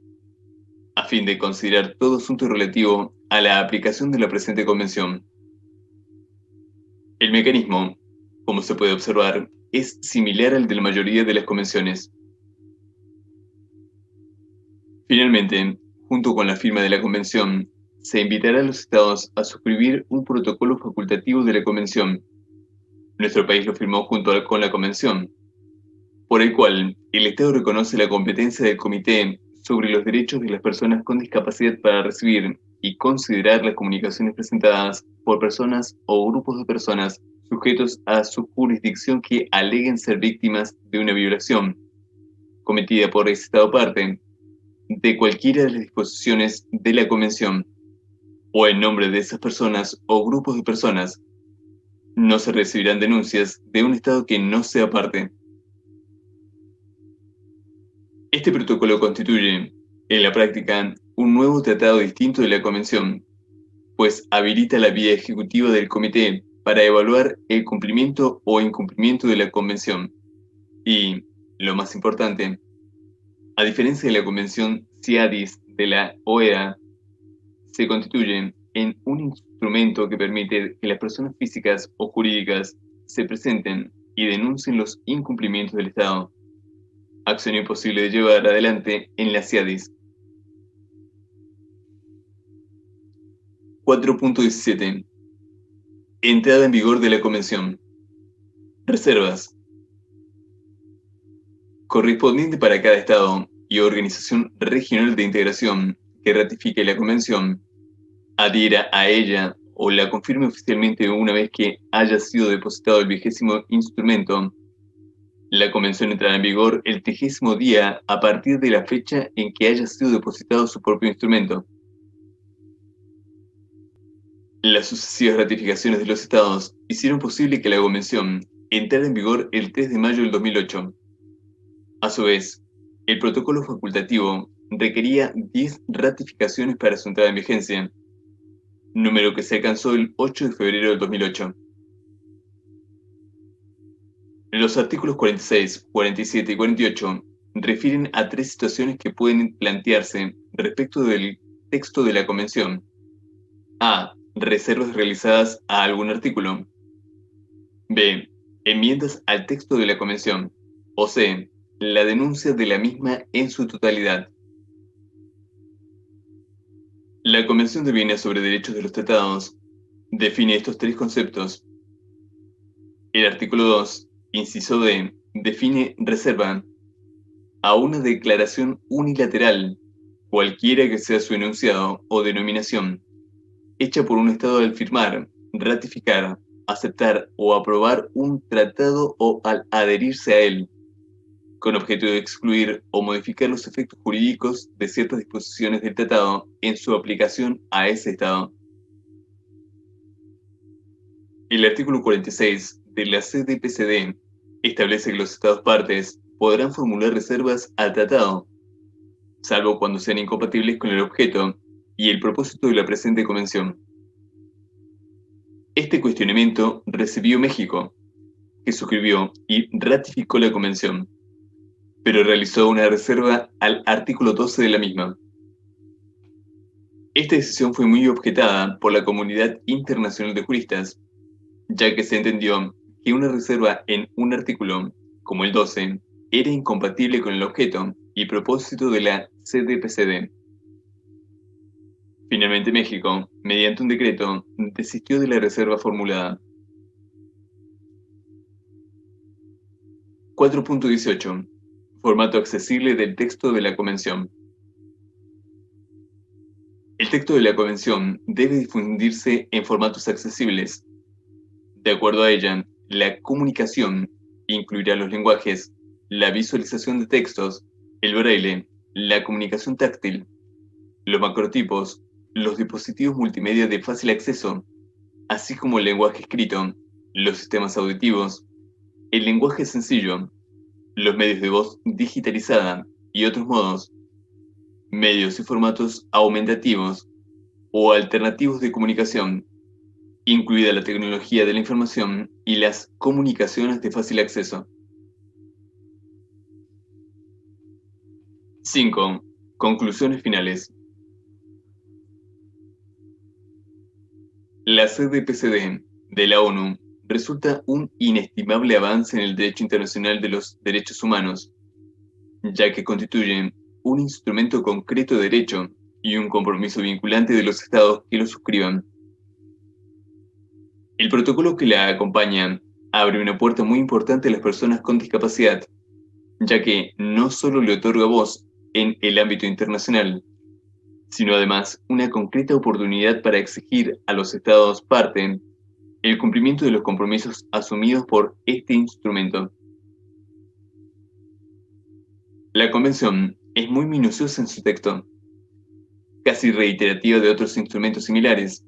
a fin de considerar todo asunto relativo a la aplicación de la presente convención. El mecanismo, como se puede observar, es similar al de la mayoría de las convenciones. Finalmente, junto con la firma de la convención, se invitará a los estados a suscribir un protocolo facultativo de la convención. Nuestro país lo firmó junto con la convención, por el cual el Estado reconoce la competencia del Comité sobre los derechos de las personas con discapacidad para recibir y considerar las comunicaciones presentadas por personas o grupos de personas sujetos a su jurisdicción que aleguen ser víctimas de una violación cometida por ese Estado parte de cualquiera de las disposiciones de la Convención o en nombre de esas personas o grupos de personas. No se recibirán denuncias de un Estado que no sea parte. Este protocolo constituye, en la práctica, un nuevo tratado distinto de la Convención, pues habilita la vía ejecutiva del Comité para evaluar el cumplimiento o incumplimiento de la Convención. Y, lo más importante, a diferencia de la Convención CIADIS de la OEA, se constituye en un instrumento que permite que las personas físicas o jurídicas se presenten y denuncien los incumplimientos del Estado, acción imposible de llevar adelante en la CIADIS. 4.17. Entrada en vigor de la Convención. Reservas. Correspondiente para cada Estado y organización regional de integración que ratifique la Convención, adhiera a ella o la confirme oficialmente una vez que haya sido depositado el 20º instrumento. La Convención entrará en vigor el 30º día a partir de la fecha en que haya sido depositado su propio instrumento. Las sucesivas ratificaciones de los Estados hicieron posible que la Convención entrara en vigor el 3 de mayo del 2008. A su vez, el protocolo facultativo requería 10 ratificaciones para su entrada en vigencia, número que se alcanzó el 8 de febrero del 2008. Los artículos 46, 47 y 48 refieren a tres situaciones que pueden plantearse respecto del texto de la Convención. A. Reservas realizadas a algún artículo. B. Enmiendas al texto de la Convención. O C. La denuncia de la misma en su totalidad. La Convención de Viena sobre Derechos de los Tratados define estos tres conceptos. El artículo 2, inciso D, define reserva a una declaración unilateral, cualquiera que sea su enunciado o denominación, hecha por un Estado al firmar, ratificar, aceptar o aprobar un tratado o al adherirse a él, con objeto de excluir o modificar los efectos jurídicos de ciertas disposiciones del tratado en su aplicación a ese Estado. El artículo 46 de la CDPCD establece que los Estados partes podrán formular reservas al tratado, salvo cuando sean incompatibles con el objeto y el propósito de la presente convención. Este cuestionamiento recibió México, que suscribió y ratificó la convención, pero realizó una reserva al artículo 12 de la misma. Esta decisión fue muy objetada por la comunidad internacional de juristas, ya que se entendió que una reserva en un artículo, como el 12, era incompatible con el objeto y propósito de la CDPCD. Finalmente México, mediante un decreto, desistió de la reserva formulada. 4.18. Formato accesible del texto de la Convención. El texto de la Convención debe difundirse en formatos accesibles. De acuerdo a ella, la comunicación incluirá los lenguajes, la visualización de textos, el braille, la comunicación táctil, los macrotipos, los dispositivos multimedia de fácil acceso, así como el lenguaje escrito, los sistemas auditivos, el lenguaje sencillo, los medios de voz digitalizada y otros modos, medios y formatos aumentativos o alternativos de comunicación, incluida la tecnología de la información y las comunicaciones de fácil acceso. 5. Conclusiones finales. La CDPCD de la ONU resulta un inestimable avance en el derecho internacional de los derechos humanos, ya que constituye un instrumento concreto de derecho y un compromiso vinculante de los estados que lo suscriban. El protocolo que la acompaña abre una puerta muy importante a las personas con discapacidad, ya que no solo le otorga voz en el ámbito internacional, sino además una concreta oportunidad para exigir a los estados parte el cumplimiento de los compromisos asumidos por este instrumento. La Convención es muy minuciosa en su texto, casi reiterativa de otros instrumentos similares.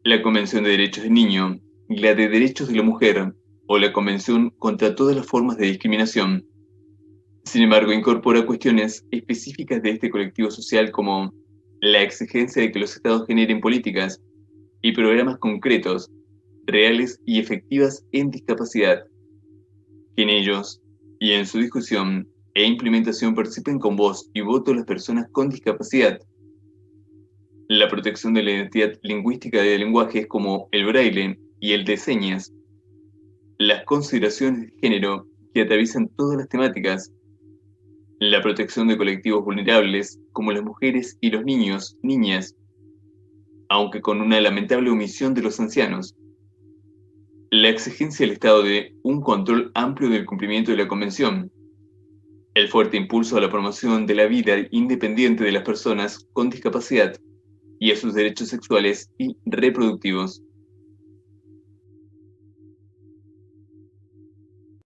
La Convención de Derechos del Niño, la de Derechos de la Mujer o la Convención contra todas las formas de discriminación. Sin embargo, incorpora cuestiones específicas de este colectivo social como la exigencia de que los estados generen políticas y programas concretos, reales y efectivas en discapacidad, que en ellos y en su discusión e implementación participen con voz y voto las personas con discapacidad. La protección de la identidad lingüística de lenguajes como el braille y el de señas. Las consideraciones de género que atraviesan todas las temáticas. La protección de colectivos vulnerables como las mujeres y los niños, niñas, aunque con una lamentable omisión de los ancianos. La exigencia del Estado de un control amplio del cumplimiento de la Convención. El fuerte impulso a la promoción de la vida independiente de las personas con discapacidad y a sus derechos sexuales y reproductivos.